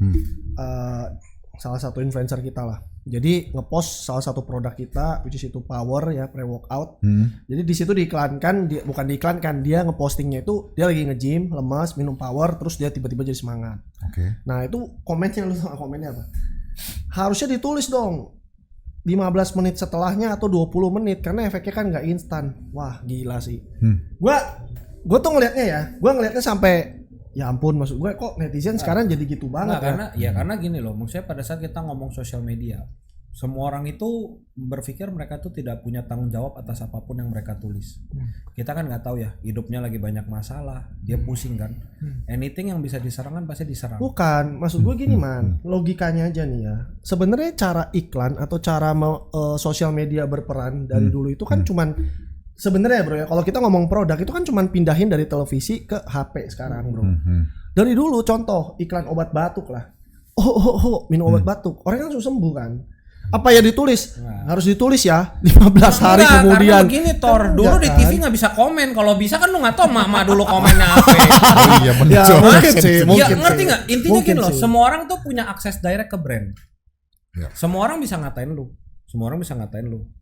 influencer kita lah. Jadi ngepost salah satu produk kita, which is itu power ya, pre-workout. Jadi di situ diiklankan, bukan diiklankan, dia ngepostingnya itu dia lagi nge-gym, lemas, minum power, terus dia tiba-tiba jadi semangat. Oke. Nah itu komennya, lu tau komennya apa? Harusnya ditulis dong 15 menit setelahnya atau 20 menit karena efeknya kan nggak instan. Wah gila sih. Gua tuh ngelihatnya sampai ya ampun, maksud gue kok netizen sekarang jadi gitu banget karena gini loh, maksudnya pada saat kita ngomong sosial media, semua orang itu berpikir mereka tuh tidak punya tanggung jawab atas apapun yang mereka tulis. Kita kan nggak tahu ya, hidupnya lagi banyak masalah, dia pusing kan. Anything yang bisa diserang kan pasti diserang. Bukan, maksud gue gini man, logikanya aja nih ya. Sebenarnya cara iklan atau cara sosial media berperan dari dulu itu kan cuman sebenarnya bro ya, kalau kita ngomong produk itu kan cuman pindahin dari televisi ke HP sekarang bro. Dari dulu contoh iklan obat batuk lah. Minum obat batuk, orang langsung sembuh kan. Apa ya ditulis? Harus ditulis ya 15 hari kemudian. Karena begini Tor, dulu di TV nggak bisa komen. Kalau bisa kan lu nggak tahu mama dulu komennya apa. Iya benar. Ya ngerti nggak? Intinya gini loh, semua orang tuh punya akses direct ke brand. Semua orang bisa ngatain lu,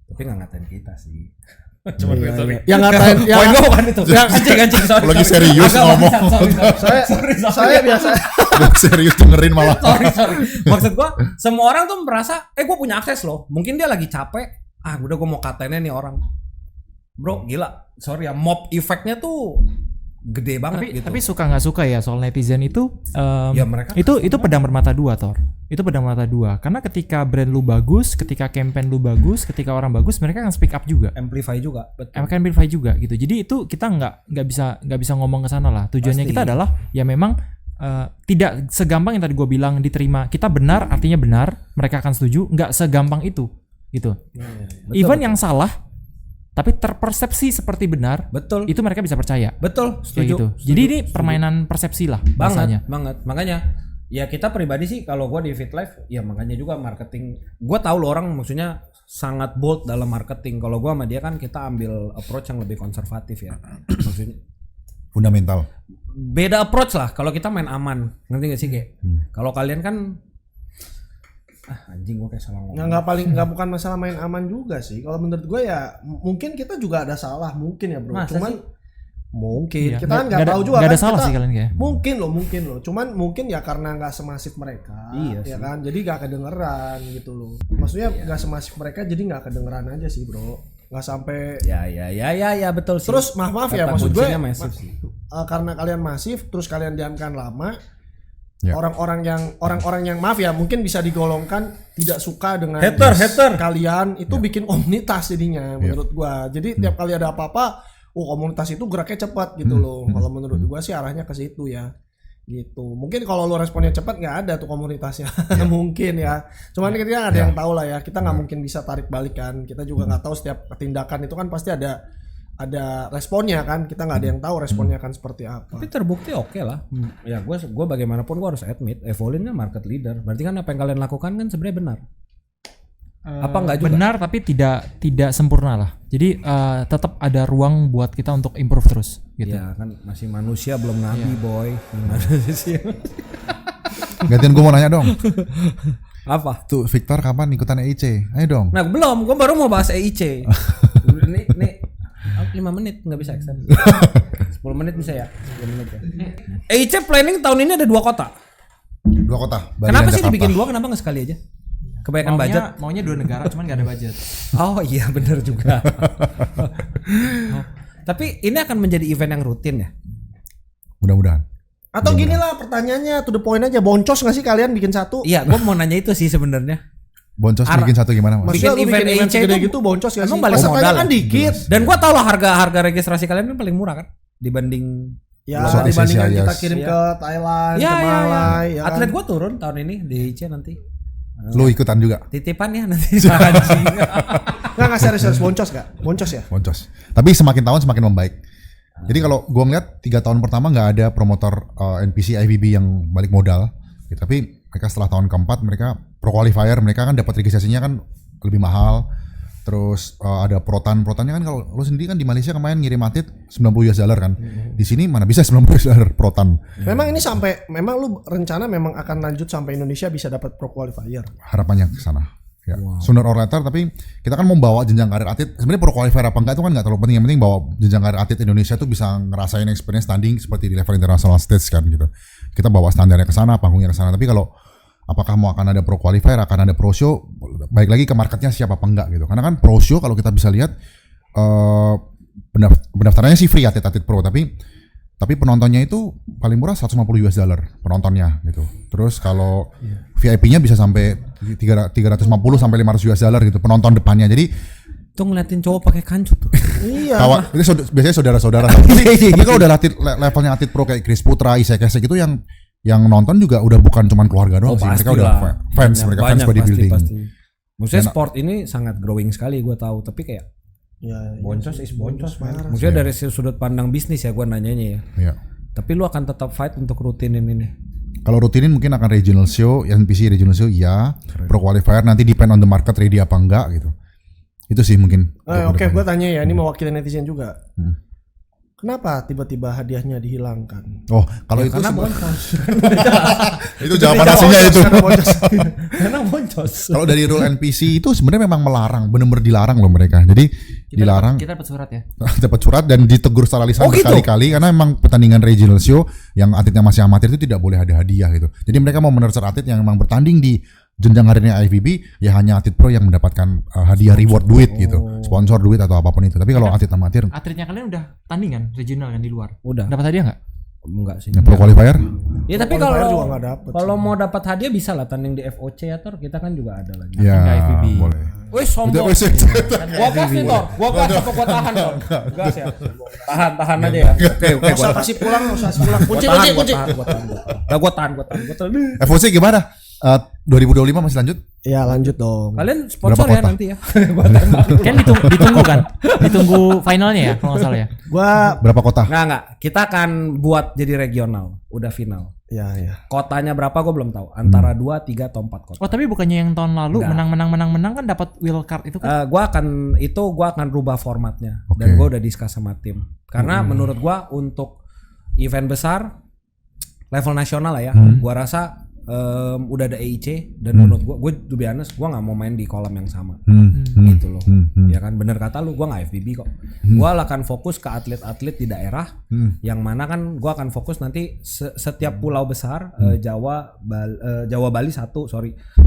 tapi nggak ngatain kita sih. Cuma yang ngatain poin gua bukan itu. Anjing sorry. Lagi serius ngomong. Saya biasa serius dengerin malah. Sorry. Maksud gua semua orang tuh merasa gua punya akses loh. Mungkin dia lagi capek. Udah gua mau katainnya nih orang. Bro, gila. Sorry ya, mob efeknya tuh gede banget gitu. Tapi suka nggak suka ya soal netizen itu ya mereka itu pedang bermata dua Tor. Itu pedang bermata dua karena ketika brand lu bagus, ketika campaign lu bagus, ketika orang bagus, mereka akan speak up juga, amplify juga, betul. Amplify juga gitu. Jadi itu kita nggak bisa ngomong ke sana lah. Tujuannya kita adalah ya memang tidak segampang yang tadi gue bilang diterima. Kita benar artinya benar, mereka akan setuju. Nggak segampang itu gitu. Even yang salah tapi terpersepsi seperti benar, betul, itu mereka bisa percaya, betul, setuju, gitu. Jadi ini permainan persepsi lah bahasanya. Banget. Makanya ya kita pribadi sih kalau gue di FitLife ya makanya juga marketing. Gue tahu lo orang maksudnya sangat bold dalam marketing. Kalau gue sama dia kan kita ambil approach yang lebih konservatif ya, maksudnya fundamental. Beda approach lah. Kalau kita main aman, ngerti gak sih kayak? Kalau kalian kan anjing gue kayak salah ngomong. Nggak bukan masalah main aman juga sih. Kalau menurut gue ya mungkin kita juga ada salah mungkin ya bro. Masa cuman sih? Mungkin iya, kita kan nggak tahu juga. Nggak ada kan salah kita, sih kalian kayak. Mungkin loh. Cuman mungkin ya karena nggak semasif mereka. Iya ya sih. kan. Jadi nggak kedengeran gitu loh. Maksudnya nggak semasif mereka jadi nggak kedengeran aja sih bro. Nggak sampai. Ya betul sih. Terus maaf ya Kata maksud gue. masif sih. Karena kalian masif terus kalian diamkan lama. Ya. Orang-orang yang maaf ya mungkin bisa digolongkan tidak suka dengan hater kalian itu bikin komunitas jadinya menurut gua. Jadi tiap kali ada apa-apa, komunitas itu geraknya cepat gitu loh. Kalau menurut gua sih arahnya ke situ ya. Gitu. Mungkin kalau lo responnya cepat nggak ada tuh komunitasnya. Mungkin ya. Cuman kita ada yang tahu lah ya. Kita nggak mungkin bisa tarik balik kan. Kita juga nggak tahu setiap tindakan itu kan pasti ada responnya kan, kita nggak ada yang tahu responnya akan seperti apa. Tapi terbukti oke lah. Ya gue bagaimanapun gue harus admit Evolin kan market leader. Berarti kan apa yang kalian lakukan kan sebenarnya benar. Apa enggak juga? Benar tapi tidak sempurna lah. Jadi tetap ada ruang buat kita untuk improve terus gitu. Ya kan masih manusia belum nabi boy. Gimana sih? Gantian gue mau nanya dong. Apa? Tuh Victor kapan ikutan EIC? Ayo dong. Nah belum, gue baru mau bahas EIC. Nih 5 menit nggak bisa extend. 10 menit bisa ya? 10 menit ya. EIC planning tahun ini ada 2 kota. 2 kota. Bali Kenapa dan sih Jakarta. dibikin 2? Kenapa nggak sekali aja? Kebanyakan budget. Maunya 2 negara cuman nggak ada budget. Oh iya benar juga. Tapi ini akan menjadi event yang rutin ya? Mudah-mudahan. Atau gini lah pertanyaannya to the point aja, boncos nggak sih kalian bikin satu? Iya, gue mau nanya itu sih sebenarnya. Boncos bikin satu gimana mas? Maksudnya lu bikin event segede gitu boncos gak sih? Pesertanya kan dikit. Dan gua tahu lah harga registrasi kalian kan paling murah kan dibanding dibandingkan kita kirim ke Thailand, ke Malai. Ya atlet kan? gua turun tahun ini di EIC nanti. Lu ikutan juga? Titipan ya nanti. Anjing. Nggak serius boncos gak? Boncos ya? Boncos. Tapi semakin tahun semakin membaik. Jadi kalau gua ngeliat 3 tahun pertama nggak ada promotor NPC IFBB yang balik modal. Tapi mereka setelah tahun keempat mereka pro qualifier mereka kan dapat registrasinya kan lebih mahal. Terus ada protannya kan, kalau lo sendiri kan di Malaysia kemarin ngirim atlet $90 kan. Di sini mana bisa $90 protan. Memang ini memang lu rencana memang akan lanjut sampai Indonesia bisa dapat pro qualifier. Harapannya ke sana. Ya. Sooner or later, tapi kita kan membawa jenjang karir atlet. Sebenarnya pro qualifier apa enggak itu kan enggak terlalu penting. Yang penting bawa jenjang karir atlet Indonesia tuh bisa ngerasain experience tanding seperti di level international stage kan gitu. Kita bawa standarnya ke sana, panggungnya ke sana. Tapi kalau apakah mau akan ada pro qualifier, akan ada pro show, baik lagi ke marketnya siapa apa enggak gitu. Karena kan pro show kalau kita bisa lihat pendaftarannya sih free atlet-atlet pro, tapi penontonnya itu paling murah $150 penontonnya gitu. Terus kalau VIP-nya bisa sampai $350 sampai $500 gitu penonton depannya. Jadi tuh ngeliatin cowok pakai kancut tuh. Iya. Itu biasanya saudara-saudara. Tapi kalau udah levelnya atlet pro kayak Chris Putra, Isaac gitu yang nonton juga udah bukan cuman keluarga doang sih. Mereka udah fans, mereka fans bodybuilding. Pasti. Maksudnya sport ini sangat growing sekali gue tahu, tapi kayak boncos man. Maksudnya dari sudut pandang bisnis ya gue nanyanya ya. Iya. Tapi lu akan tetap fight untuk rutinin ini. Kalau rutinin mungkin akan regional show, NPC regional show iya. Pro qualifier nanti depend on the market ready apa enggak gitu. Itu sih mungkin. Oke, gue tanya ya, ini mewakili netizen juga. Kenapa tiba-tiba hadiahnya dihilangkan? Oh, kalau itu karena boncos. Itu jawaban aslinya itu. Karena boncos. Kalau dari rule NPC itu sebenarnya memang melarang, benar-benar dilarang loh mereka. Jadi dilarang. Kita dapat surat ya. Dapat surat dan ditegur secara lisan berkali-kali karena memang pertandingan regional show yang atletnya masih amatir itu tidak boleh ada hadiah gitu. Jadi mereka mau menurser atlet yang memang bertanding di jenjang karirnya IFBB ya hanya atlet pro yang mendapatkan hadiah reward duit gitu, sponsor duit atau apapun itu. Tapi kalau atlet amatir, atletnya kalian udah tandingan regional kan di luar, udah dapat hadiah nggak? Enggak sih. Pro qualifier? Ya tapi kalau mau dapat hadiah bisa lah tanding di FOC atau kita kan juga ada lagi. Ya, boleh. Wih sombong. Gua gas nih Tor. Gua gas apa gua tahan Tor? Gas ya. Tahan aja ya. Oke. Usah kasih pulang. Kunci. Gua tahan. FOC gimana? 2025 masih lanjut? Ya lanjut dong. Kalian sponsor ya nanti ya. Kan ditunggu kan? Ditunggu finalnya ya kalau nggak salah ya. Gua berapa kota? Nggak. Kita akan buat jadi regional. Udah final. Ya. Kotanya berapa gue belum tahu. Antara 2, 3 atau 4 kota. Oh tapi bukannya yang tahun lalu menang kan dapat wheel card itu kan? Gua akan rubah formatnya. Dan gue udah discuss sama tim. Karena menurut gua untuk event besar level nasional lah ya. Gua rasa udah ada EIC dan menurut gue to be honest gue nggak mau main di kolam yang sama gitu loh. Ya kan bener kata lu, gue nggak FBB kok. Gue akan fokus ke atlet-atlet di daerah yang mana kan gue akan fokus nanti setiap pulau besar Jawa Bali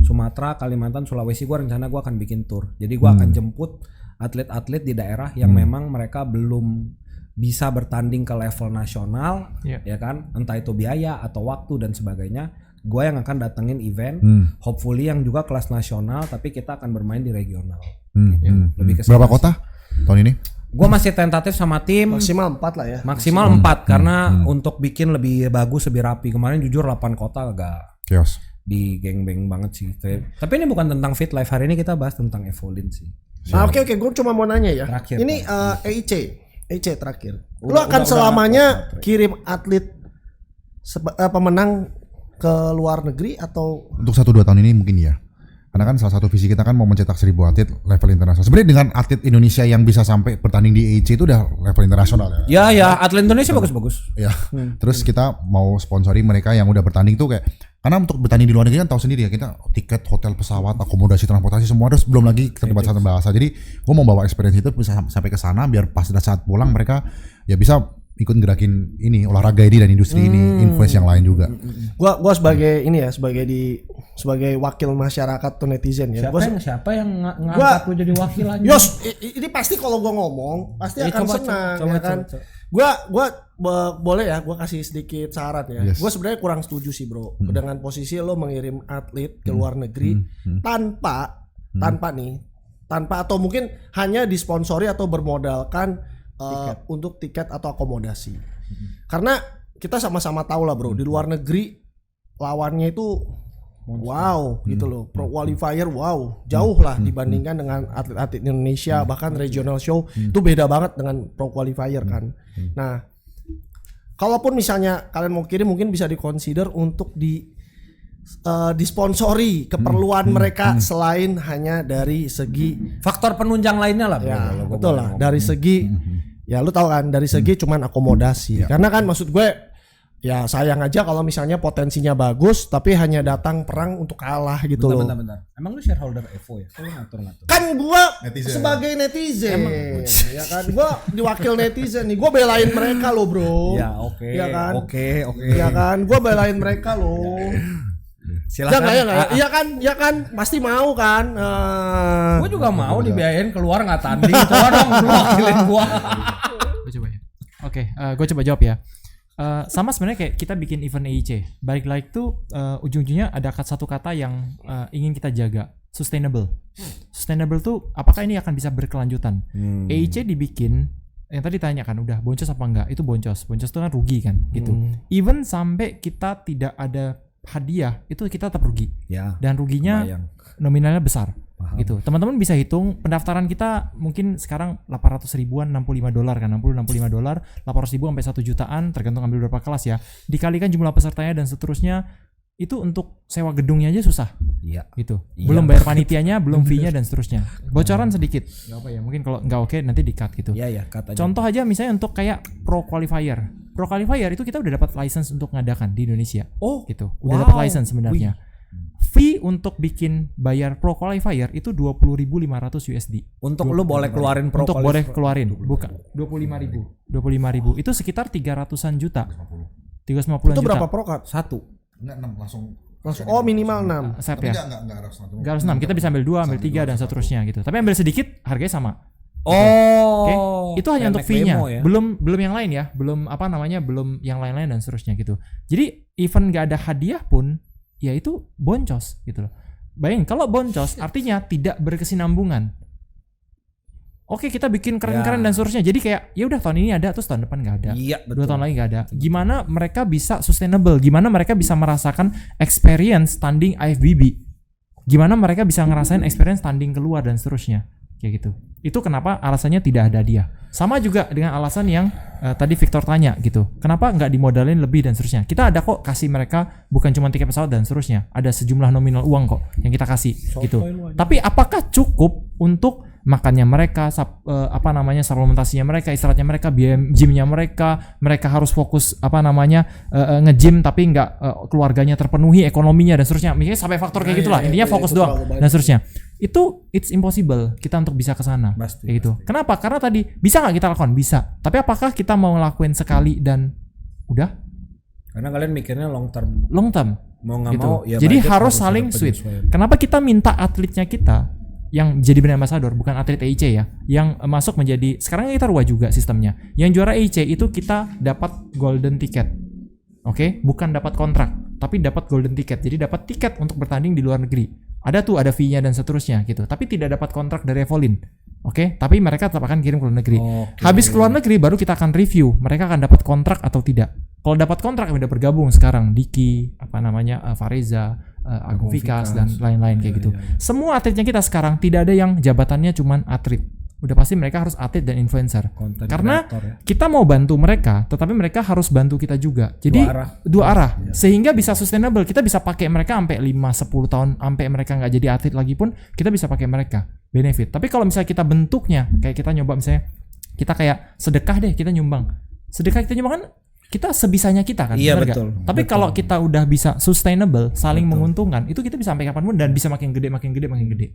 Sumatera, Kalimantan, Sulawesi gue rencana gue akan bikin tour. Jadi gue akan jemput atlet-atlet di daerah yang memang mereka belum bisa bertanding ke level nasional ya kan, entah itu biaya atau waktu dan sebagainya. Gue yang akan datengin event, hopefully yang juga kelas nasional, tapi kita akan bermain di regional. Lebih ke berapa kota tahun ini? Gue masih tentatif sama tim. Maksimal 4 lah ya. Maksimal 4 karena untuk bikin lebih bagus, lebih rapi. Kemarin jujur 8 kota agak chaos. Di geng-beng banget sih. Tapi ini bukan tentang Fit Life, hari ini kita bahas tentang Evolin sih. Oke, gue cuma mau nanya ya. Terakhir, ini EIC terakhir. Lu akan selamanya kirim atlet pemenang ke luar negeri atau untuk 1-2 tahun ini mungkin ya, karena kan salah satu visi kita kan mau mencetak 1000 atlet level internasional. Sebenarnya dengan atlet Indonesia yang bisa sampai bertanding di EIC itu udah level internasional ya. Ya atlet Indonesia bagus-bagus. Ya. Terus kita mau sponsori mereka yang udah bertanding tuh kayak, karena untuk bertanding di luar negeri kan tahu sendiri ya, kita tiket, hotel, pesawat, akomodasi, transportasi semua harus, belum lagi terlibat satu bahasa. Jadi gua mau bawa experience itu bisa sampai ke sana biar pas saat pulang mereka ya bisa ikut gerakin ini, olahraga ini dan industri ini, influence yang lain juga. Gua sebagai ini ya, sebagai wakil masyarakat atau netizen ya. Siapa yang ngangkat lu jadi wakil aja? Yos, ini pasti kalau gua ngomong pasti akan senang ya kan. Gua boleh ya, gua kasih sedikit saran ya. Gua sebenarnya kurang setuju sih, Bro. Dengan posisi lo mengirim atlet ke luar negeri tanpa atau mungkin hanya disponsori atau bermodalkan untuk tiket atau akomodasi. Karena kita sama-sama tahu lah, Bro, di luar negeri lawannya itu wow gitu loh. Pro qualifier jauh lah dibandingkan dengan atlet-atlet Indonesia, bahkan regional show itu beda banget dengan pro qualifier kan. Nah, kalaupun misalnya kalian mau kirim mungkin bisa dikonsider untuk disponsori keperluan mereka selain hanya dari segi Faktor penunjang lainnya lah, bro. ya Kalau gua betul boleh lah ngomong. dari segi ya lu tahu kan dari segi cuman akomodasi karena kan maksud gue ya sayang aja kalau misalnya potensinya bagus tapi hanya datang perang untuk kalah gitu loh. Bentar. Emang lu shareholder Evo ya? Kok lu ngatur-ngatur? Kan gua Netizen. sebagai netizen ya kan gua diwakil netizen nih gua belain mereka loh bro Ya, oke. ya kan Oke. ya kan gua belain mereka loh Silakan. ya kan pasti mau kan Gue juga mau dibiayain keluar nggak tanding. Coba dong lu wakilin gua. Gue coba ya. Oke, gue coba jawab ya. Sama sebenarnya kayak kita bikin event EIC. Balik lagi tuh ujung-ujungnya ada satu kata yang ingin kita jaga, sustainable. Sustainable tuh apakah ini akan bisa berkelanjutan? EIC dibikin yang tadi tanya kan udah boncos apa enggak? Itu boncos. Boncos itu kan rugi kan gitu. Even sampai kita tidak ada hadiah itu kita tetap rugi. Ya. Dan ruginya Bayang. nominalnya besar. Paham. Gitu. Teman-teman bisa hitung pendaftaran kita mungkin sekarang 800 ribuan, $65 kan, $65, 800 ribu sampai 1 jutaan tergantung ambil berapa kelas ya. Dikalikan jumlah pesertanya dan seterusnya itu untuk sewa gedungnya aja susah. Iya. Gitu. Iya. Belum bayar panitianya, belum fee-nya dan seterusnya. Bocoran sedikit. Enggak apa ya, mungkin kalau enggak oke nanti di-cut gitu. Iya, kata aja. Contoh aja misalnya untuk kayak Pro Qualifier. Pro Qualifier itu kita udah dapat license untuk ngadakan di Indonesia. Oh, gitu. Udah wow. dapat license sebenarnya. Fee untuk bikin bayar Pro Qualifier itu 20.500 USD. Untuk lu boleh keluarin Pro Untuk Qualifier. boleh keluarin, bukan 25.000 itu sekitar 300-an juta. 350-an itu juta. berapa prokat Satu. Enggak 6 langsung. oh minimal 6 Sep Tapi ya. enggak harus 1. Enggak harus 6, kita bisa ambil 2, ambil 3 dan seterusnya gitu. Tapi ambil sedikit harganya sama. Oh. Oke, itu hanya Kayak untuk naik fee-nya, demo ya. belum yang lain ya, belum belum yang lain-lain dan seterusnya gitu. Jadi event gak ada hadiah pun, ya itu boncos gitu loh. Bayangin kalau boncos artinya tidak berkesinambungan. Oke kita bikin keren-keren Ya. dan seterusnya. Jadi kayak ya udah tahun ini ada terus tahun depan gak ada. Iya, 2 betul. tahun lagi gak ada. Gimana mereka bisa sustainable? Gimana mereka bisa merasakan experience tanding IFBB? Gimana mereka bisa ngerasain experience tanding keluar dan seterusnya? Kayak gitu. Itu kenapa alasannya tidak ada hadiah. Sama juga dengan alasan yang tadi Victor tanya gitu. Kenapa nggak dimodalin lebih dan seterusnya? Kita ada kok kasih mereka bukan cuma tiket pesawat dan seterusnya. Ada sejumlah nominal uang kok yang kita kasih gitu. Tapi apakah cukup untuk makannya mereka, suplementasinya mereka, istirahatnya mereka, biaya gymnya mereka harus fokus nge-gym tapi nggak keluarganya terpenuhi, ekonominya dan seterusnya. Misalnya sampai faktor kayak gitulah. Intinya fokus doang dan seterusnya. Itu it's impossible kita untuk bisa ke sana. Pasti, Kayak gitu. Kenapa? Karena tadi bisa nggak kita lakukan? Bisa. Tapi apakah kita mau ngelakuin sekali dan udah? Karena kalian mikirnya long term. Long term. Mau nggak Gitu. mau ya Jadi budget harus ada saling switch. penyesuaian. Kenapa kita minta atletnya kita yang jadi brand ambassador, bukan atlet EIC ya, yang masuk menjadi sekarang kita RUA juga sistemnya. Yang juara EIC itu kita dapat golden ticket. Oke, bukan dapat kontrak, tapi dapat golden ticket. Jadi dapat tiket untuk bertanding di luar negeri. Ada tuh ada fee-nya dan seterusnya gitu. Tapi tidak dapat kontrak dari Evolin. Oke, tapi mereka tetap akan kirim ke luar negeri. Oke. Habis keluar negeri baru kita akan review mereka akan dapat kontrak atau tidak. Kalau dapat kontrak udah bergabung sekarang Diki, Fareza, Agung Vikas dan lain-lain kayak gitu. Semua atletnya kita sekarang tidak ada yang jabatannya cuman atlet. Udah pasti mereka harus atlet dan influencer. Content Karena creator ya. kita mau bantu mereka, tetapi mereka harus bantu kita juga. Jadi dua arah. Sehingga bisa sustainable. Kita bisa pakai mereka sampai 5-10 tahun sampai mereka nggak jadi atlet lagi pun kita bisa pakai mereka. Benefit. Tapi kalau misalnya kita bentuknya kayak kita nyoba misalnya kita kayak sedekah deh, kita nyumbang. Sedekah kita nyumbang kan kita sebisanya kita kan. Iya, bener betul. nggak? Tapi kalau kita udah bisa sustainable, saling menguntungkan, itu kita bisa sampai kapanpun dan bisa makin gede.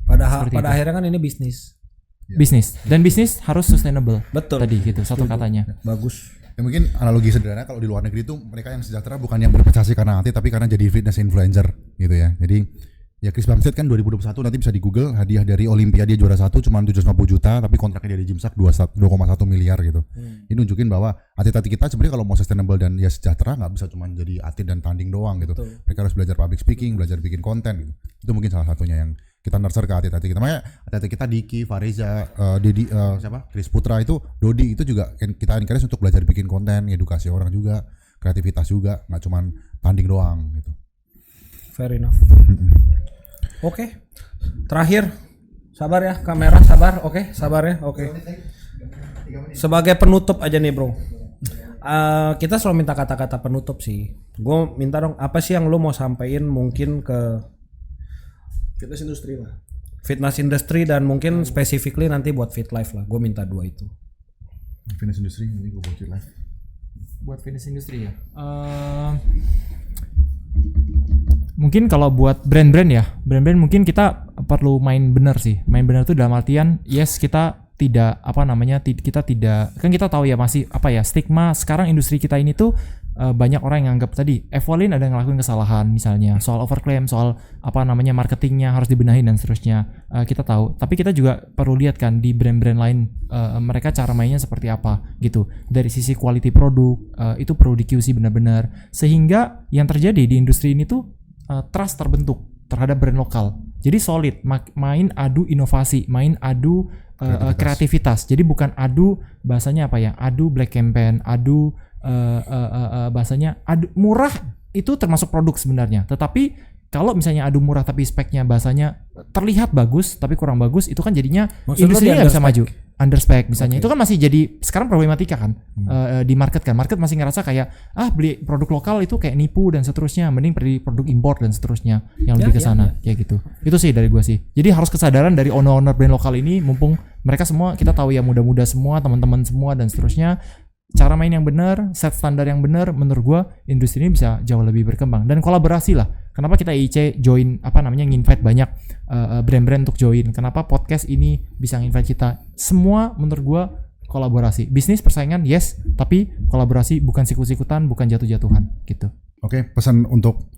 Pada Seperti itu. akhirnya kan ini bisnis. Bisnis. Dan bisnis harus sustainable. Betul. Tadi gitu satu katanya. Bagus. Ya mungkin analogi sederhana kalau di luar negeri itu mereka yang sejahtera bukan yang berprestasi karena atlet tapi karena jadi fitness influencer gitu ya. Jadi ya Chris Bumstead kan 2021 nanti bisa di Google hadiah dari Olimpiade dia juara 1 cuma 750 juta tapi kontraknya dari Gymshark 2,1 miliar gitu. Ini nunjukin bahwa atlet-atlet kita sebenarnya kalau mau sustainable dan ya sejahtera nggak bisa cuma jadi atlet dan tanding doang gitu. Mereka harus belajar public speaking, belajar bikin konten gitu. Itu mungkin salah satunya yang kita nurture ke atlet-atlet kita. Makanya atlet kita Diki, Fareza, Dedi, Chris Putra itu, Dodi itu juga kita encourage untuk belajar bikin konten, edukasi orang juga, kreativitas juga, nggak cuma tanding doang gitu. Fair enough. Oke. Terakhir. Sabar ya kamera, sabar. Oke, sabar ya. Oke. Sebagai penutup aja nih, Bro. Kita selalu minta kata-kata penutup sih. gue minta dong apa sih yang lu mau sampein mungkin ke fitness industri lah. fitness industry dan mungkin specifically nanti buat Fit Life lah. Gue minta 2 itu. Fitness industri ini gue buat live. Buat fitness industri ya. Mungkin kalau buat brand-brand ya, brand-brand mungkin kita perlu main benar sih. Main benar tuh dalam artian yes kita tidak kita tidak, kan kita tahu ya masih stigma sekarang industri kita ini tuh banyak orang yang anggap tadi Evolin ada ngelakuin kesalahan misalnya soal overclaim, soal marketingnya harus dibenahin dan seterusnya. Kita tahu, tapi kita juga perlu lihat kan di brand-brand lain mereka cara mainnya seperti apa gitu. Dari sisi quality produk itu perlu di QC benar-benar, sehingga yang terjadi di industri ini tuh trust terbentuk terhadap brand lokal. Jadi solid, main adu inovasi, main adu kreativitas. Jadi bukan adu bahasanya adu black campaign, adu bahasanya adu murah itu termasuk produk sebenarnya. Tetapi kalau misalnya adu murah tapi speknya bahasanya terlihat bagus tapi kurang bagus, itu kan jadinya industri nggak bisa maju. Underspec misalnya, itu kan masih jadi sekarang problematika kan di market kan. Market masih ngerasa kayak beli produk lokal itu kayak nipu dan seterusnya, mending beli produk import dan seterusnya yang lebih ke sana kayak gitu. Itu sih dari gua sih. Jadi harus kesadaran dari owner-owner brand lokal ini, mumpung mereka semua kita tahu ya muda-muda semua, teman-teman semua dan seterusnya. Cara main yang benar, set standar yang benar, menurut gua industri ini bisa jauh lebih berkembang. Dan kolaborasi lah. Kenapa kita IC join nge-invite banyak brand-brand untuk join? Kenapa podcast ini bisa nge-invite kita? Semua menurut gua kolaborasi. Bisnis persaingan yes, tapi kolaborasi bukan sikut-sikutan, bukan jatuh-jatuhan gitu. Oke, pesan untuk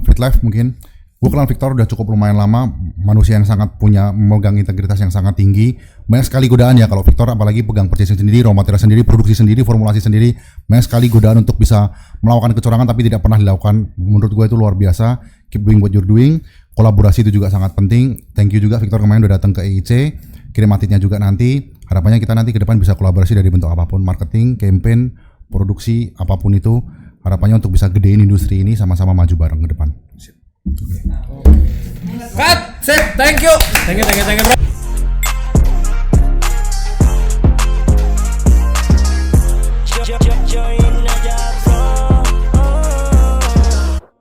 Fit Life mungkin. Gue kenal Victor udah cukup lumayan lama, manusia yang sangat memegang integritas yang sangat tinggi. Banyak sekali godaan ya kalau Victor, apalagi pegang purchasing sendiri, raw material sendiri, produksi sendiri, formulasi sendiri. Banyak sekali godaan untuk bisa melakukan kecurangan tapi tidak pernah dilakukan. Menurut gue itu luar biasa. Keep doing what you're doing. Kolaborasi itu juga sangat penting. Thank you juga Victor kemarin udah datang ke EIC. Kirim atitnya juga nanti. Harapannya kita nanti ke depan bisa kolaborasi dari bentuk apapun, marketing, campaign, produksi, apapun itu. Harapannya untuk bisa gedein industri ini sama-sama maju bareng ke depan. Cut, sip, thank you bro.